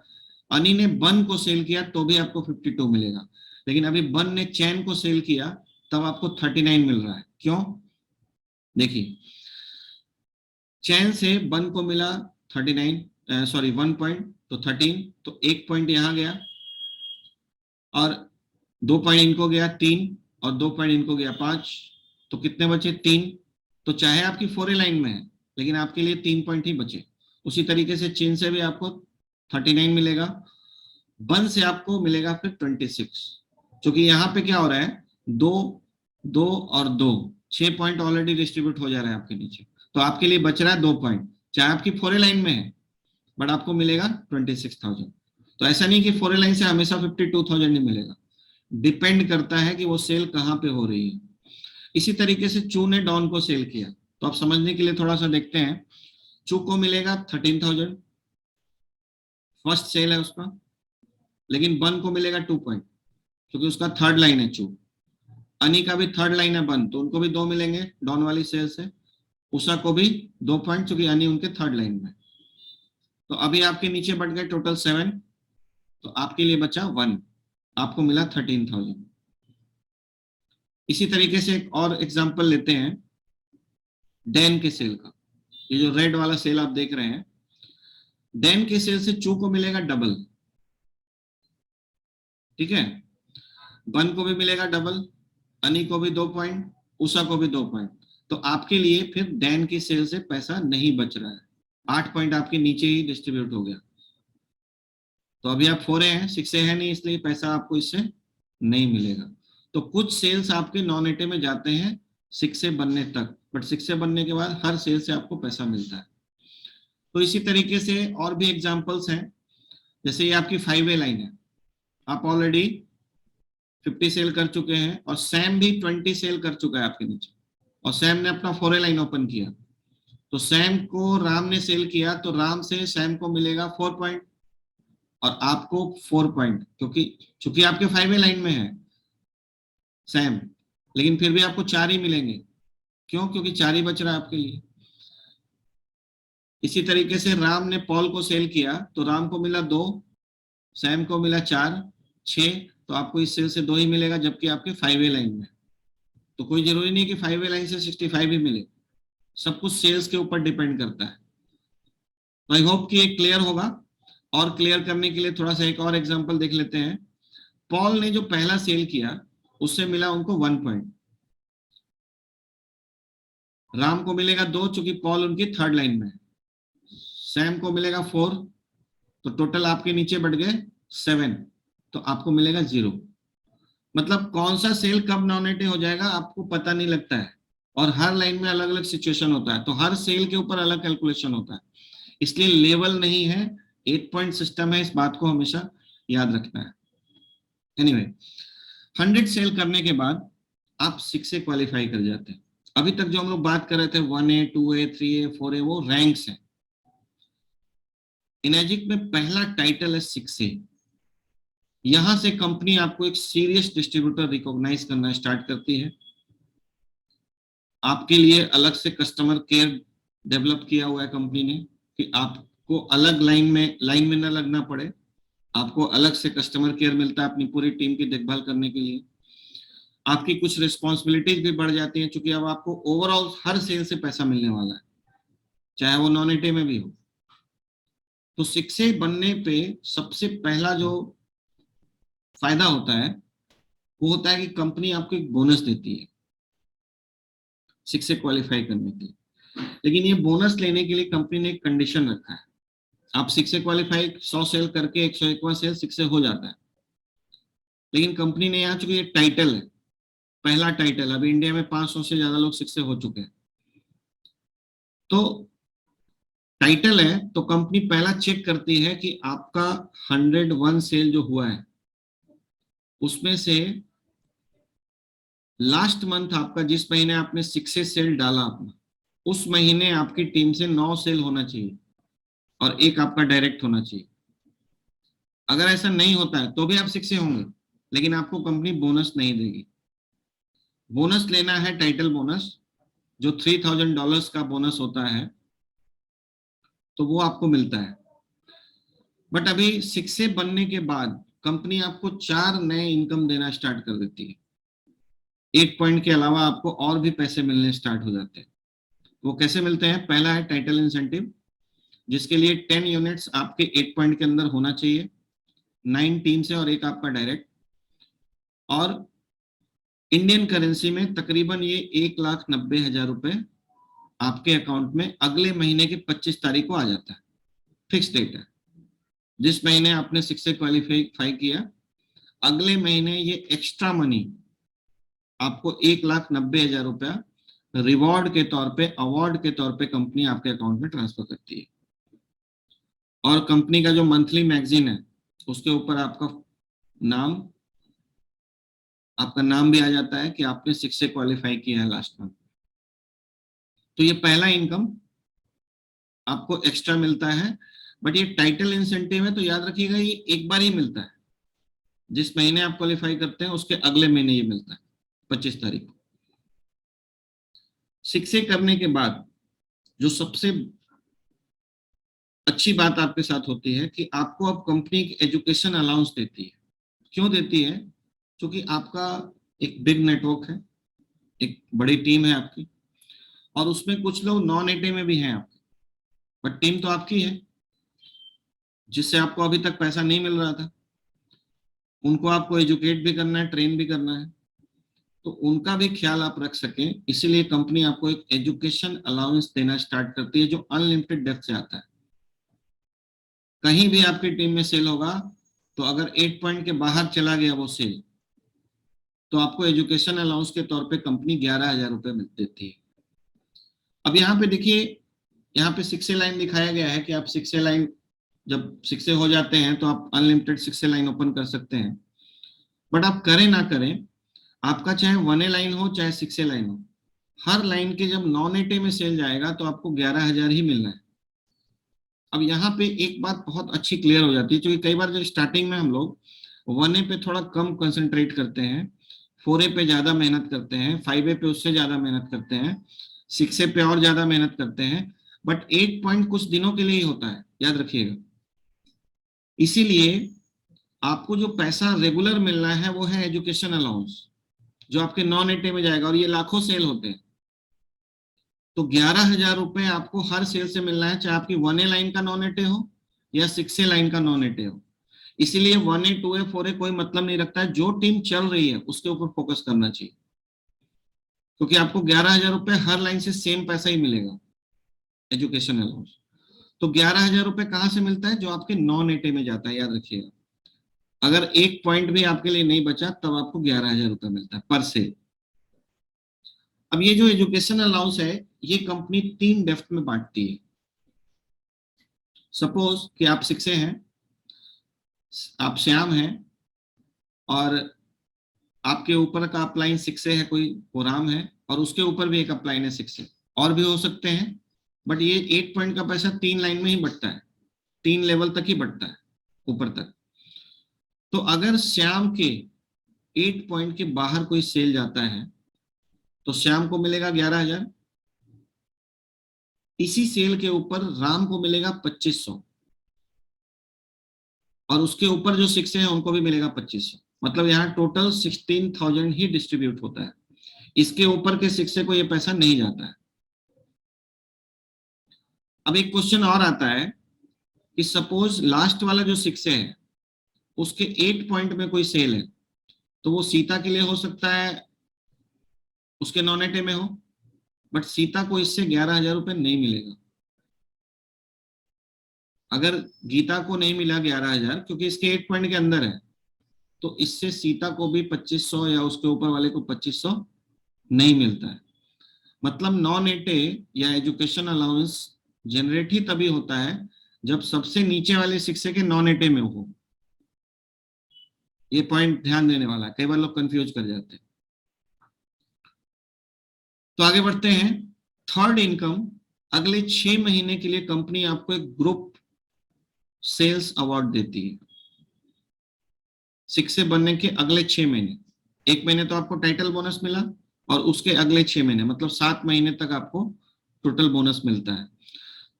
अनी ने बन को सेल किया तो भी आपको 52 मिलेगा। लेकिन अभी बन ने चैन को सेल किया तब आपको 39 मिल रहा है। क्यों? देखिए, चैन से बन को मिला 39, सॉरी 1 पॉइंट, तो 13, तो 1 पॉइंट यहां गया और 2 पॉइंट इनको गया 3 और 2 पॉइंट इनको गया 5, तो कितने बचे 3। तो चाहे आपकी 4A लाइन में है लेकिन आपके लिए 3 पॉइंट ही बचे। उसी तरीके से चेन से भी आपको 39 मिलेगा, बन से आपको मिलेगा फिर 26, क्योंकि यहाँ पे क्या हो रहा है 2, 2 और 2, 6 पॉइंट ऑलरेडी डिस्ट्रीब्यूट हो जा रहा है आपके नीचे। तो आपके लिए बच रहा है 2 पॉइंट, चाहे आपकी 4A लाइन में है बट आपको मिलेगा 26,000। तो ऐसा नहीं कि 4A लाइन से हमेशा 52,000 नहीं मिलेगा, डिपेंड करता है कि वो सेल कहाँ पे हो रही है। इसी तरीके से चू ने डॉन को सेल किया, तो आप समझने के लिए थोड़ा सा देखते हैं। चू को मिलेगा 13,000, फर्स्ट सेल है उसका, लेकिन बन को मिलेगा 2 पॉइंट, क्योंकि उसका थर्ड लाइन है चू। अनी का भी थर्ड लाइन है बन, तो उनको भी 2 मिलेंगे डॉन वाली सेल से। उषा को भी 2 पॉइंट, क्योंकि अनी उनके थर्ड लाइन में। तो अभी आपके नीचे बढ़ गए टोटल 7, तो आपके लिए बचा 1, आपको मिला 13,000। इसी तरीके से एक और एग्जांपल लेते हैं डैन के सेल का। ये जो रेड वाला सेल आप देख रहे हैं, डैन के सेल से चू को मिलेगा डबल, ठीक है, बन को भी मिलेगा डबल, अनी को भी 2 पॉइंट, उषा को भी 2 पॉइंट। तो आपके लिए फिर डैन की सेल से पैसा नहीं बच रहा है, 8 पॉइंट आपके नीचे ही डिस्ट्रीब्यूट हो गया। तो अभी आप 4 हैं, 6 है नहीं, इसलिए पैसा आपको इससे नहीं मिलेगा। तो कुछ सेल्स आपके नॉन एटे में जाते हैं 6 से बनने तक, बट 6 से बनने के बाद हर सेल से आपको पैसा मिलता है। तो इसी तरीके से और भी एग्जांपल्स हैं, जैसे ये आपकी 5 वे लाइन है, आप ऑलरेडी 50 सेल कर चुके हैं और सैम भी 20 सेल कर चुका है आपके नीचे, और सैम ने अपना 4 वे लाइन ओपन किया, तो सैम को राम ने सेल किया, तो राम से सैम को मिलेगा 4 पॉइंट और आपको 4 पॉइंट, क्योंकि चूंकि आपके 5 वे लाइन में है सैम, लेकिन फिर भी आपको 4 ही मिलेंगे। क्यों? क्योंकि 4 ही बच रहा है आपके लिए। इसी तरीके से राम ने पॉल को सेल किया, तो राम को मिला 2, सैम को मिला 4, 6, तो आपको इस सेल से 2 ही मिलेगा, जबकि आपके 5 वे लाइन में। तो कोई जरूरी नहीं कि 5 वे लाइन से 65 ही मिले, सब कुछ सेल्स के ऊपर डिपेंड करता है। तो आई होप कि ये क्लियर होगा। और क्लियर करने के लिए थोड़ा सा एक और एग्जांपल देख लेते हैं। पॉल ने जो पहला सेल किया उससे मिला उनको 1 पॉइंट, राम को मिलेगा 2 चूंकि पॉल उनकी 3rd लाइन में है, सैम को मिलेगा 4, तो टोटल आपके नीचे बढ़ गए 7, तो आपको मिलेगा 0। मतलब कौन सा सेल कब नॉन एटे हो जाएगा आपको पता नहीं लगता है, और हर लाइन में अलग अलग सिचुएशन होता है, तो हर सेल के ऊपर अलग कैलकुलेशन होता है, इसलिए लेवल नहीं है, 8 पॉइंट सिस्टम है, इस बात को हमेशा याद रखना है। एनीवे 100 सेल करने के बाद आप 6 से क्वालिफाई कर जाते हैं। अभी तक जो हम लोग बात कर रहे थे 1A 2A 3A 4A वो रैंक्स हैं। इनएजिक में पहला टाइटल है 6A। यहां से कंपनी आपको एक सीरियस डिस्ट्रीब्यूटर रिकॉग्नाइज करना स्टार्ट करती है, आपके लिए अलग से कस्टमर केयर डेवलप किया हुआ है कंपनी ने कि आपको अलग लाइन में ना लगना पड़े, आपको अलग से कस्टमर केयर मिलता है अपनी पूरी टीम की देखभाल करने के लिए। आपकी कुछ रिस्पॉन्सिबिलिटीज भी बढ़ जाती हैं, क्योंकि अब आपको ओवरऑल हर सेल से पैसा मिलने वाला है, चाहे वो नॉन एटे में भी हो। तो 6A बनने पे सबसे पहला जो फायदा होता है वो होता है कि कंपनी आपको एक बोनस देती है 6A क्वालिफाई करने के लिए। लेकिन ये बोनस लेने के लिए कंपनी ने एक कंडीशन रखा है, आप 6A क्वालिफाई 100 सेल करके 101वां सेल 6A हो जाता है, लेकिन कंपनी ने यहाँ चूंकि ये टाइटल है, पहला टाइटल, अभी इंडिया में 500 से ज्यादा लोग 6A हो चुके हैं, तो टाइटल है, तो कंपनी पहला चेक करती है कि आपका 101 सेल जो हुआ है उसमें से लास्ट मंथ आपका जिस महीने आपने 6A सेल डाला अपना, उस महीने आपकी टीम से 9 सेल होना चाहिए और 1 आपका डायरेक्ट होना चाहिए। अगर ऐसा नहीं होता है तो भी आप 6A होंगे, लेकिन आपको कंपनी बोनस नहीं देगी। बोनस लेना है टाइटल बोनस, जो $3000 का बोनस होता है, तो वो आपको मिलता है। बट अभी 6A बनने के बाद कंपनी आपको 4 नए इनकम देना स्टार्ट कर देती है, 8 पॉइंट के अलावा आपको और भी पैसे मिलने स्टार्ट हो जाते हैं। वो कैसे मिलते हैं? पहला है टाइटल इंसेंटिव, जिसके लिए 10 यूनिट्स आपके 8 पॉइंट के अंदर होना चाहिए, 9 टीम से और 1 आपका डायरेक्ट, और इंडियन करेंसी में तकरीबन ये 1,90,000 रुपए आपके अकाउंट में अगले महीने की 25 तारीख को आ जाता है। फिक्स डेट है, जिस महीने आपने 6A क्वालिफाई किया, अगले महीने ये एक्स्ट्रा मनी आपको 1,90,000 रुपया रिवॉर्ड के तौर पे, अवार्ड के तौर पे कंपनी आपके अकाउंट में ट्रांसफर करती है। और कंपनी का जो मंथली मैगजीन है उसके ऊपर आपका नाम भी आ जाता है कि आपने 6A क्वालिफाई किया है लास्ट मंथ। तो ये पहला इनकम आपको एक्स्ट्रा मिलता है, बट ये टाइटल इंसेंटिव है, तो याद रखिएगा ये एक बार ही मिलता है, जिस महीने आप क्वालिफाई करते हैं उसके अगले महीने ये मिलता है 25 तारीख को। 6A करने के बाद जो सबसे अच्छी बात आपके साथ होती है कि आपको अब कंपनी की एजुकेशन अलाउंस देती है। क्यों देती है? क्योंकि आपका एक बिग नेटवर्क है, एक बड़ी टीम है आपकी, और उसमें कुछ लोग नॉन एटे में भी हैं आपके, बट टीम तो आपकी है, जिससे आपको अभी तक पैसा नहीं मिल रहा था, उनको आपको एजुकेट भी करना है, ट्रेन भी करना है, तो उनका भी ख्याल आप रख सकें, इसीलिए कंपनी आपको एक एजुकेशन अलाउंस देना स्टार्ट करती है, जो अनलिमिटेड डेप्थ से आता है। कहीं भी आपकी टीम में सेल होगा, तो अगर 8 पॉइंट के बाहर चला गया वो सेल, तो आपको एजुकेशन अलाउंस के तौर पे कंपनी 11,000 रुपए देती है। अब यहाँ पे देखिए, यहाँ पे 6A लाइन दिखाया गया है कि आप 6A लाइन जब 6A हो जाते हैं तो आप अनलिमिटेड 6A लाइन ओपन कर सकते हैं, बट आप करें ना करें, आपका चाहे 1A लाइन हो चाहे 6A लाइन हो, हर लाइन के जब नॉन एटे में सेल जाएगा तो आपको 11,000 ही मिलना है। अब यहाँ पे एक बात बहुत अच्छी क्लियर हो जाती है, क्योंकि कई बार जब स्टार्टिंग में हम लोग 1A पे थोड़ा कम कंसंट्रेट करते हैं, 4A पे ज्यादा मेहनत करते हैं, 5A पे उससे ज्यादा मेहनत करते हैं, 6A पे और ज्यादा मेहनत करते हैं, बट 8 पॉइंट कुछ दिनों के लिए ही होता है, याद रखिएगा। इसीलिए आपको जो पैसा रेगुलर मिलना है वो है एजुकेशन अलाउंस, जो आपके नॉन एटे में जाएगा, और ये लाखों सेल होते हैं। तो 11,000 रुपए आपको हर सेल से मिलना है, चाहे आपकी 1A लाइन का नॉन एटे हो या 6A लाइन का नॉन एटे हो। इसीलिए 1A 2A 4A कोई मतलब नहीं रखता है, जो टीम चल रही है उसके ऊपर फोकस करना चाहिए, क्योंकि आपको 11,000 रुपए हर लाइन से सेम पैसा ही मिलेगा एजुकेशन अलाउंस। तो 11,000 रुपए कहाँ से मिलता है? जो आपके नॉन एटे में जाता है, याद रखिएगा। अगर एक पॉइंट भी आपके लिए नहीं बचा तब आपको 11,000 रुपए मिलता है पर सेल। अब ये जो एजुकेशन अलाउंस है, ये कंपनी 3 डेप्थ में बांटती है। सपोज कि आप 6A हैं, आप श्याम हैं, और आपके ऊपर का अपलाइन 6A है, कोई वो राम है, और उसके ऊपर भी एक अपलाइन है 6A, और भी हो सकते हैं, बट ये 8 पॉइंट का पैसा 3 लाइन में ही बटता है, 3 लेवल तक ही बटता है, ऊपर तक। तो अगर श्याम के 8 पॉइंट के बाहर कोई सेल जाता है तो श्याम को मिलेगा 11,000, इसी सेल के ऊपर राम को मिलेगा 2,500, और उसके ऊपर जो 6A है उनको भी मिलेगा 2,500। मतलब यहाँ टोटल 16,000 ही डिस्ट्रीब्यूट होता है, इसके ऊपर के 6A को ये पैसा नहीं जाता है। अब एक क्वेश्चन और आता है कि सपोज लास्ट वाला जो 6A है उसके 8 पॉइंट में कोई सेल है, तो वो सीता के लिए हो सकता है, उसके नॉन एटे में हो, बट सीता को इससे 11,000 रुपए नहीं मिलेगा। अगर गीता को नहीं मिला 11,000 क्योंकि इसके 8 पॉइंट के अंदर है, तो इससे सीता को भी 2,500 या उसके ऊपर वाले को 2,500 नहीं मिलता है। मतलब नॉन एटे या एजुकेशन अलाउंस जनरेट ही तभी होता है जब सबसे नीचे वाले 6A के नॉन एटे में हो। ये पॉइंट ध्यान देने वाला है, कई बार लोग कंफ्यूज कर जाते हैं। तो आगे बढ़ते हैं। थर्ड इनकम, अगले 6 महीने के लिए कंपनी आपको एक ग्रुप सेल्स अवार्ड देती है। 6A बनने के अगले 6 महीने, 1 महीने तो आपको टाइटल बोनस मिला, और उसके अगले 6 महीने मतलब 7 महीने तक आपको टोटल बोनस मिलता है।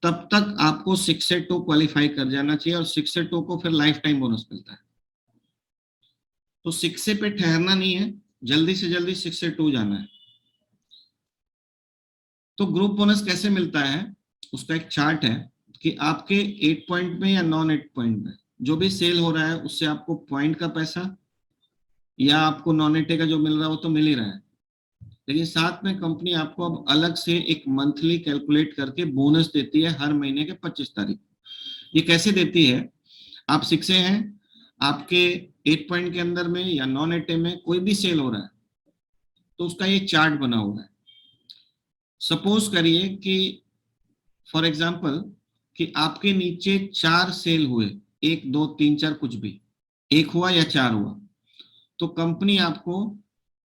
तब तक आपको 6A 2 क्वालिफाई कर जाना चाहिए, और 6A 2 को फिर लाइफ टाइम बोनस मिलता है। तो 6A पे ठहरना नहीं है, जल्दी से जल्दी 6A 2 जाना है। तो ग्रुप बोनस कैसे मिलता है, उसका एक चार्ट है कि आपके 8 पॉइंट में या नॉन 8 पॉइंट में जो भी सेल हो रहा है उससे आपको पॉइंट का पैसा या आपको नॉन एटे का जो मिल रहा है वो तो मिल ही रहा है, लेकिन साथ में कंपनी आपको अब अलग से एक मंथली कैलकुलेट करके बोनस देती है हर महीने के 25 तारीख। ये कैसे देती है? आप 6A हैं, आपके 8 पॉइंट के अंदर में या नॉन एटे में कोई भी सेल हो रहा है, तो उसका ये चार्ट बना हुआ है। सपोज करिए कि फॉर एग्जाम्पल कि आपके नीचे 4 सेल हुए, 1 2 3 4 कुछ भी, 1 हुआ या 4 हुआ, तो कंपनी आपको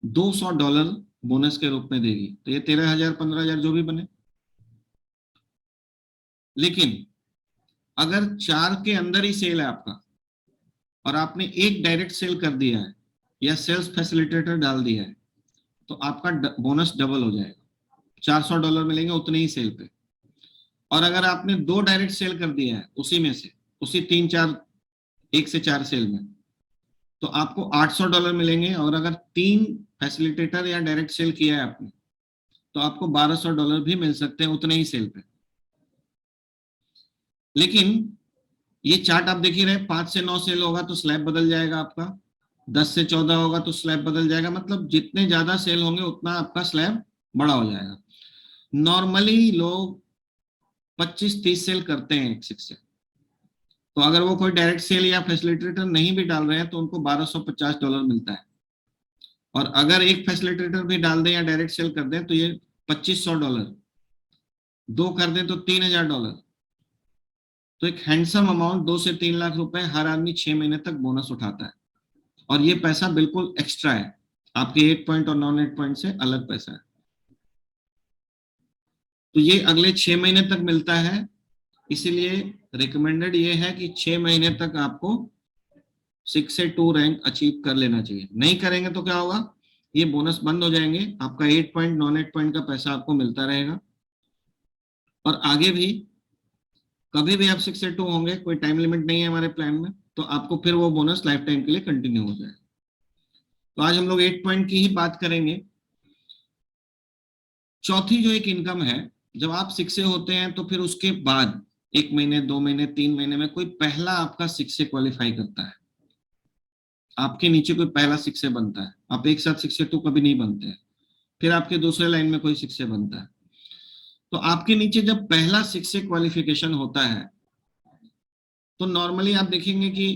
$200 बोनस के रूप में देगी। तो ये 13,000 15,000 जो भी बने। लेकिन अगर 4 के अंदर ही सेल है आपका, और आपने एक डायरेक्ट सेल कर दिया है या सेल्स फैसिलिटेटर डाल दिया है, तो आपका बोनस डबल हो जाएगा, $400 मिलेंगे उतने ही सेल पे। और अगर आपने 2 डायरेक्ट सेल कर दिया है उसी में से, उसी 3 4 1 से 4 सेल में, तो आपको $800 मिलेंगे, और अगर 3 फैसिलिटेटर या डायरेक्ट सेल किया है आपने, तो आपको $1200 भी मिल सकते हैं उतने ही सेल पे। लेकिन ये चार्ट आप देख ही रहे, 5 से 9 सेल होगा तो स्लैब बदल जाएगा आपका, 10 से 14 होगा तो स्लैब बदल जाएगा, मतलब जितने ज्यादा सेल होंगे उतना आपका स्लैब बड़ा हो जाएगा। नॉर्मली लोग 25-30 सेल करते हैं एक सिक्स से, तो अगर वो कोई डायरेक्ट सेल या फैसिलिटेटर नहीं भी डाल रहे हैं तो उनको $1250 मिलता है। और अगर एक फैसिलिटेटर भी डाल दें या डायरेक्ट सेल कर दें तो ये $2500, दो कर दें तो $3000। तो एक हैंडसम अमाउंट 2 से 3 लाख रुपए हर आदमी 6 महीने तक बोनस उठाता है, और ये पैसा बिल्कुल एक्स्ट्रा है, आपके 8 पॉइंट और नॉन 8 पॉइंट से अलग पैसा है। तो ये अगले 6 महीने तक मिलता है, इसीलिए रिकमेंडेड ये है कि 6 महीने तक आपको 6 से 2 रैंक अचीव कर लेना चाहिए। नहीं करेंगे तो क्या होगा, ये बोनस बंद हो जाएंगे, आपका 8 पॉइंट नॉन 8 पॉइंट का पैसा आपको मिलता रहेगा। और आगे भी कभी भी आप 6 से 2 होंगे, कोई टाइम लिमिट नहीं है हमारे प्लान में, तो आपको फिर वो बोनस लाइफ टाइम के लिए कंटिन्यू हो जाएगा। तो आज हम लोग 8 पॉइंट की ही बात करेंगे। चौथी जो एक इनकम है, जब आप 6 से होते हैं तो फिर उसके बाद 1 महीने 2 महीने 3 महीने में कोई पहला आपका 6 से क्वालिफाई करता है, आपके नीचे कोई पहला 6 से बनता है। आप एक साथ 6 से 2 कभी नहीं बनते हैं, फिर आपके दूसरे लाइन में कोई 6 से बनता है। तो आपके नीचे जब पहला 6 से क्वालिफिकेशन होता है तो नॉर्मली आप देखेंगे कि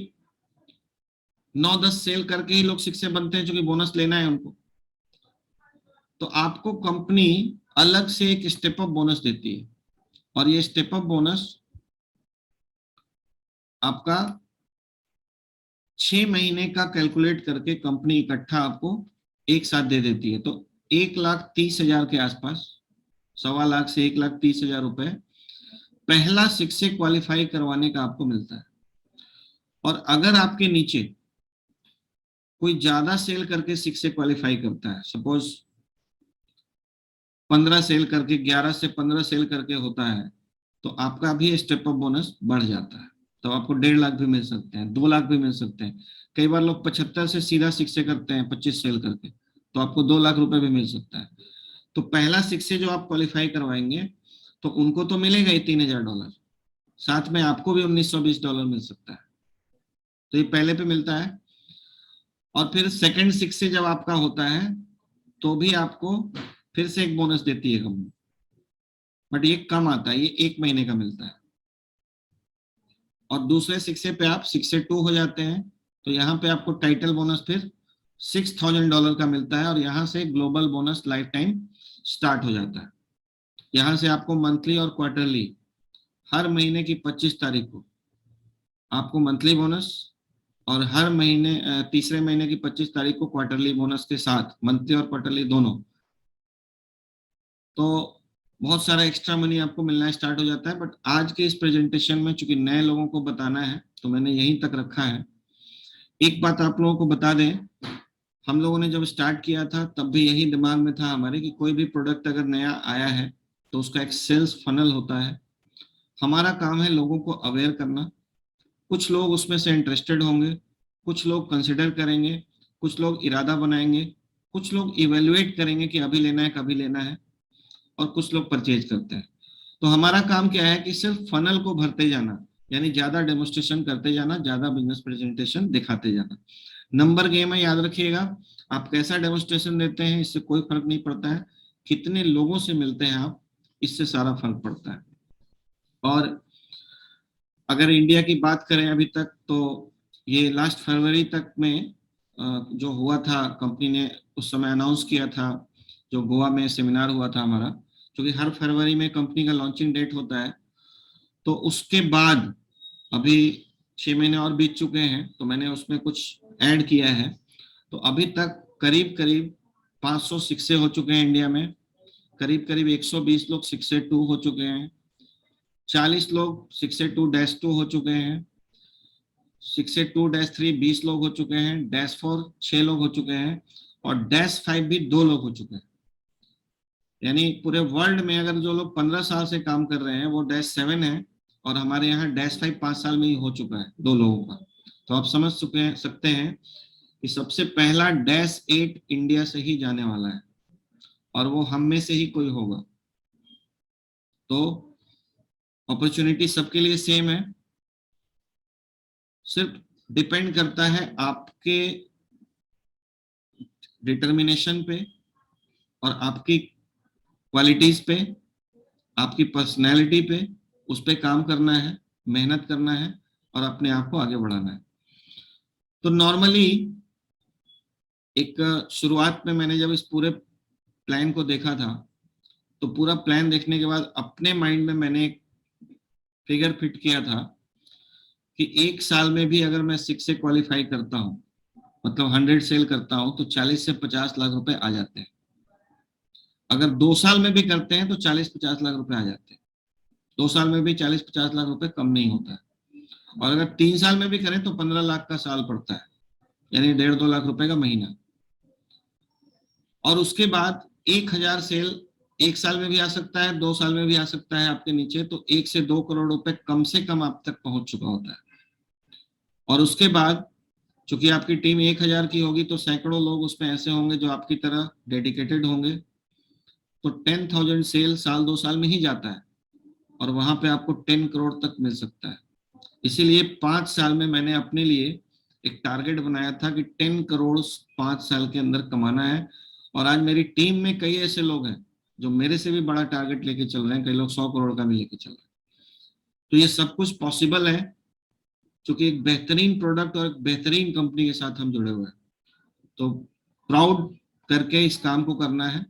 9-10 सेल करके ही लोग 6 से बनते हैं, जो कि बोनस लेना है उनको। तो आपको कंपनी अलग से एक स्टेप अप बोनस देती है, और ये स्टेप अप बोनस आपका 6 महीने का कैलकुलेट करके कंपनी इकट्ठा आपको एक साथ दे देती है। तो 1,30,000 के आसपास, 1.25 लाख से 1,30,000 रुपए पहला 6 से क्वालिफाई करवाने का आपको मिलता है। और अगर आपके नीचे कोई ज्यादा सेल करके 6 से क्वालिफाई करता है, सपोज 15 सेल करके, 11 से 15 सेल करके होता है, तो आपका भी स्टेप अप बोनस बढ़ जाता है। तो आपको 1.5 लाख भी मिल सकते हैं, 2 लाख भी मिल सकते हैं। कई बार लोग 75 से सीधा 6 से करते हैं 25 सेल करके, तो आपको 2 लाख रुपए भी मिल सकता है। तो पहला 6 से जो आप क्वालिफाई करवाएंगे तो उनको तो मिलेगा ही $3,000, साथ में आपको भी $1,920 मिल सकता है। तो ये पहले पे मिलता है। और फिर सेकंड 6 से जब आपका होता है तो भी आपको फिर से एक बोनस देती है कंपनी, बट ये कम आता है, ये 1 महीने का मिलता है। और दूसरे 6 से पे आप 6 से 2 हो जाते हैं, तो यहाँ पे आपको टाइटल बोनस फिर $6,000 का मिलता है, और यहाँ से global bonus life time start हो जाता है। यहाँ से आपको मंथली और क्वार्टरली हर महीने की 25 तारीख को आपको मंथली बोनस, और हर महीने तीसरे महीने की 25 तारीख को क्वार्टरली बोनस के साथ, मंथली और क्वार्टरली दोनों। तो बहुत सारा एक्स्ट्रा मनी आपको मिलना स्टार्ट हो जाता है। बट आज के इस प्रेजेंटेशन में चूंकि नए लोगों को बताना है तो मैंने यहीं तक रखा है। एक बात आप लोगों को बता दें, हम लोगों ने जब स्टार्ट किया था तब भी यही दिमाग में था हमारे कि कोई भी प्रोडक्ट अगर नया आया है तो उसका एक सेल्स फनल होता है। हमारा काम है लोगों को अवेयर करना। कुछ लोग उसमें से इंटरेस्टेड होंगे, कुछ लोग कंसिडर करेंगे, कुछ लोग इरादा बनाएंगे, कुछ लोग इवेल्युएट करेंगे कि अभी लेना है कभी लेना है, और कुछ लोग परचेज करते हैं। तो हमारा काम क्या है कि सिर्फ फनल को भरते जाना, यानी ज्यादा डेमोस्ट्रेशन करते जाना, ज्यादा बिजनेस प्रेजेंटेशन दिखाते जाना। नंबर गेम है, याद रखिएगा। आप कैसा डेमोस्ट्रेशन देते हैं इससे कोई फर्क नहीं पड़ता है, कितने लोगों से मिलते हैं आप, इससे सारा फर्क पड़ता है। और अगर इंडिया की बात करें अभी तक, तो ये लास्ट फरवरी तक में जो हुआ था, कंपनी ने उस समय अनाउंस किया था, जो गोवा में सेमिनार हुआ था हमारा, क्योंकि हर फरवरी में कंपनी का लॉन्चिंग डेट होता है। तो उसके बाद अभी 6 महीने और बीत चुके हैं, तो मैंने उसमें कुछ ऐड किया है। तो अभी तक करीब करीब 500 शिक्षे हो चुके हैं इंडिया में, करीब करीब 120 लोग 6 से 2 हो चुके हैं, 40 लोग 6 से 2-2 हो चुके हैं, 6 से 2-3 20 लोग हो चुके हैं, -4 6 लोग हो चुके हैं, और -5 भी 2 लोग हो चुके हैं। यानी पूरे वर्ल्ड में अगर जो लोग 15 साल से काम कर रहे हैं वो -7 है, और हमारे यहाँ -5 5 साल में ही हो चुका है 2 लोगों का। तो आप समझ सकते हैं कि सबसे पहला -8 इंडिया से ही जाने वाला है और वो हम में से ही कोई होगा। तो अपॉर्चुनिटी सबके लिए सेम है, सिर्फ डिपेंड करता है आपके डिटर्मिनेशन पे और आपकी क्वालिटीज पे, आपकी पर्सनैलिटी पे। उस पे काम करना है, मेहनत करना है और अपने आप को आगे बढ़ाना है। तो नॉर्मली एक शुरुआत में मैंने जब इस पूरे प्लान को देखा था, तो पूरा प्लान देखने के बाद अपने माइंड में मैंने एक फिगर फिट किया था कि 1 साल में भी अगर मैं 6 से क्वालिफाई करता हूँ, मतलब 100 सेल करता हूँ, तो 40 से 50 लाख रुपए आ जाते हैं। अगर 2 साल में भी करते हैं तो 40-50 लाख रुपए आ जाते हैं। 2 साल में भी 40-50 लाख रुपए कम नहीं होता है। और अगर 3 साल में भी करें तो 15 लाख का साल पड़ता है, यानी 1.5-2 लाख रुपए का महीना। और उसके बाद 1000 सेल 1 साल में भी आ सकता है, 2 साल में भी आ सकता है आपके नीचे, तो 1 से 2 करोड़ रुपए कम से कम आप तक पहुंच चुका होता है। और उसके बाद चूंकि आपकी टीम 1000 की होगी, तो सैकड़ों लोग उसमें ऐसे होंगे जो आपकी तरह डेडिकेटेड होंगे। तो 10,000 सेल साल 2 साल में ही जाता है और वहां पे आपको 10 करोड़ तक मिल सकता है। इसीलिए 5 साल में मैंने अपने लिए एक टारगेट बनाया था कि 10 करोड़ 5 साल के अंदर कमाना है। और आज मेरी टीम में कई ऐसे लोग हैं जो मेरे से भी बड़ा टारगेट लेके चल रहे हैं, कई लोग 100 करोड़ का भी लेके चल रहे हैं। तो ये सब कुछ पॉसिबल है क्योंकि एक बेहतरीन प्रोडक्ट और एक बेहतरीन कंपनी के साथ हम जुड़े हुए हैं। तो प्राउड करके इस काम को करना है।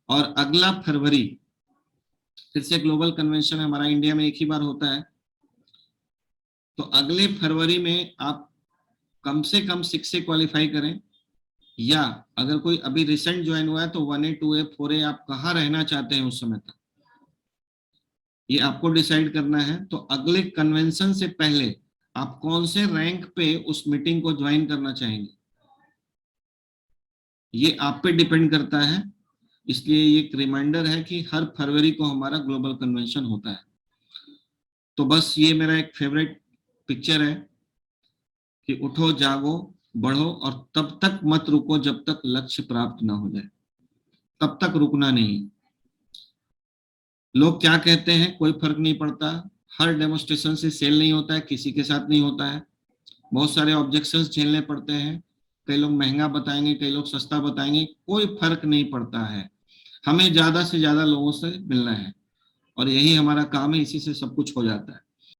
और अगला फरवरी फिर से ग्लोबल कन्वेंशन हमारा इंडिया में एक ही बार होता है। तो अगले फरवरी में आप कम से कम 6 से क्वालिफाई करें, या अगर कोई अभी रिसेंट ज्वाइन हुआ है तो 1A 2A 4A आप कहाँ रहना चाहते हैं उस समय तक, ये आपको डिसाइड करना है। तो अगले कन्वेंशन से पहले आप कौन से रैंक पे उस मीटिंग को ज्वाइन करना चाहेंगे, ये आप पे डिपेंड करता है। इसलिए ये एक रिमाइंडर है कि हर फरवरी को हमारा ग्लोबल कन्वेंशन होता है। तो बस ये मेरा एक फेवरेट पिक्चर है कि उठो जागो बढ़ो और तब तक मत रुको जब तक लक्ष्य प्राप्त ना हो जाए, तब तक रुकना नहीं। लोग क्या कहते हैं कोई फर्क नहीं पड़ता, हर डेमोस्ट्रेशन से सेल नहीं होता है, किसी के साथ नहीं होता है, बहुत सारे ऑब्जेक्शंस झेलने पड़ते हैं। कई लोग महंगा बताएंगे, कई लोग सस्ता बताएंगे, कोई फर्क नहीं पड़ता है। हमें ज्यादा से ज्यादा लोगों से मिलना है और यही हमारा काम है, इसी से सब कुछ हो जाता है।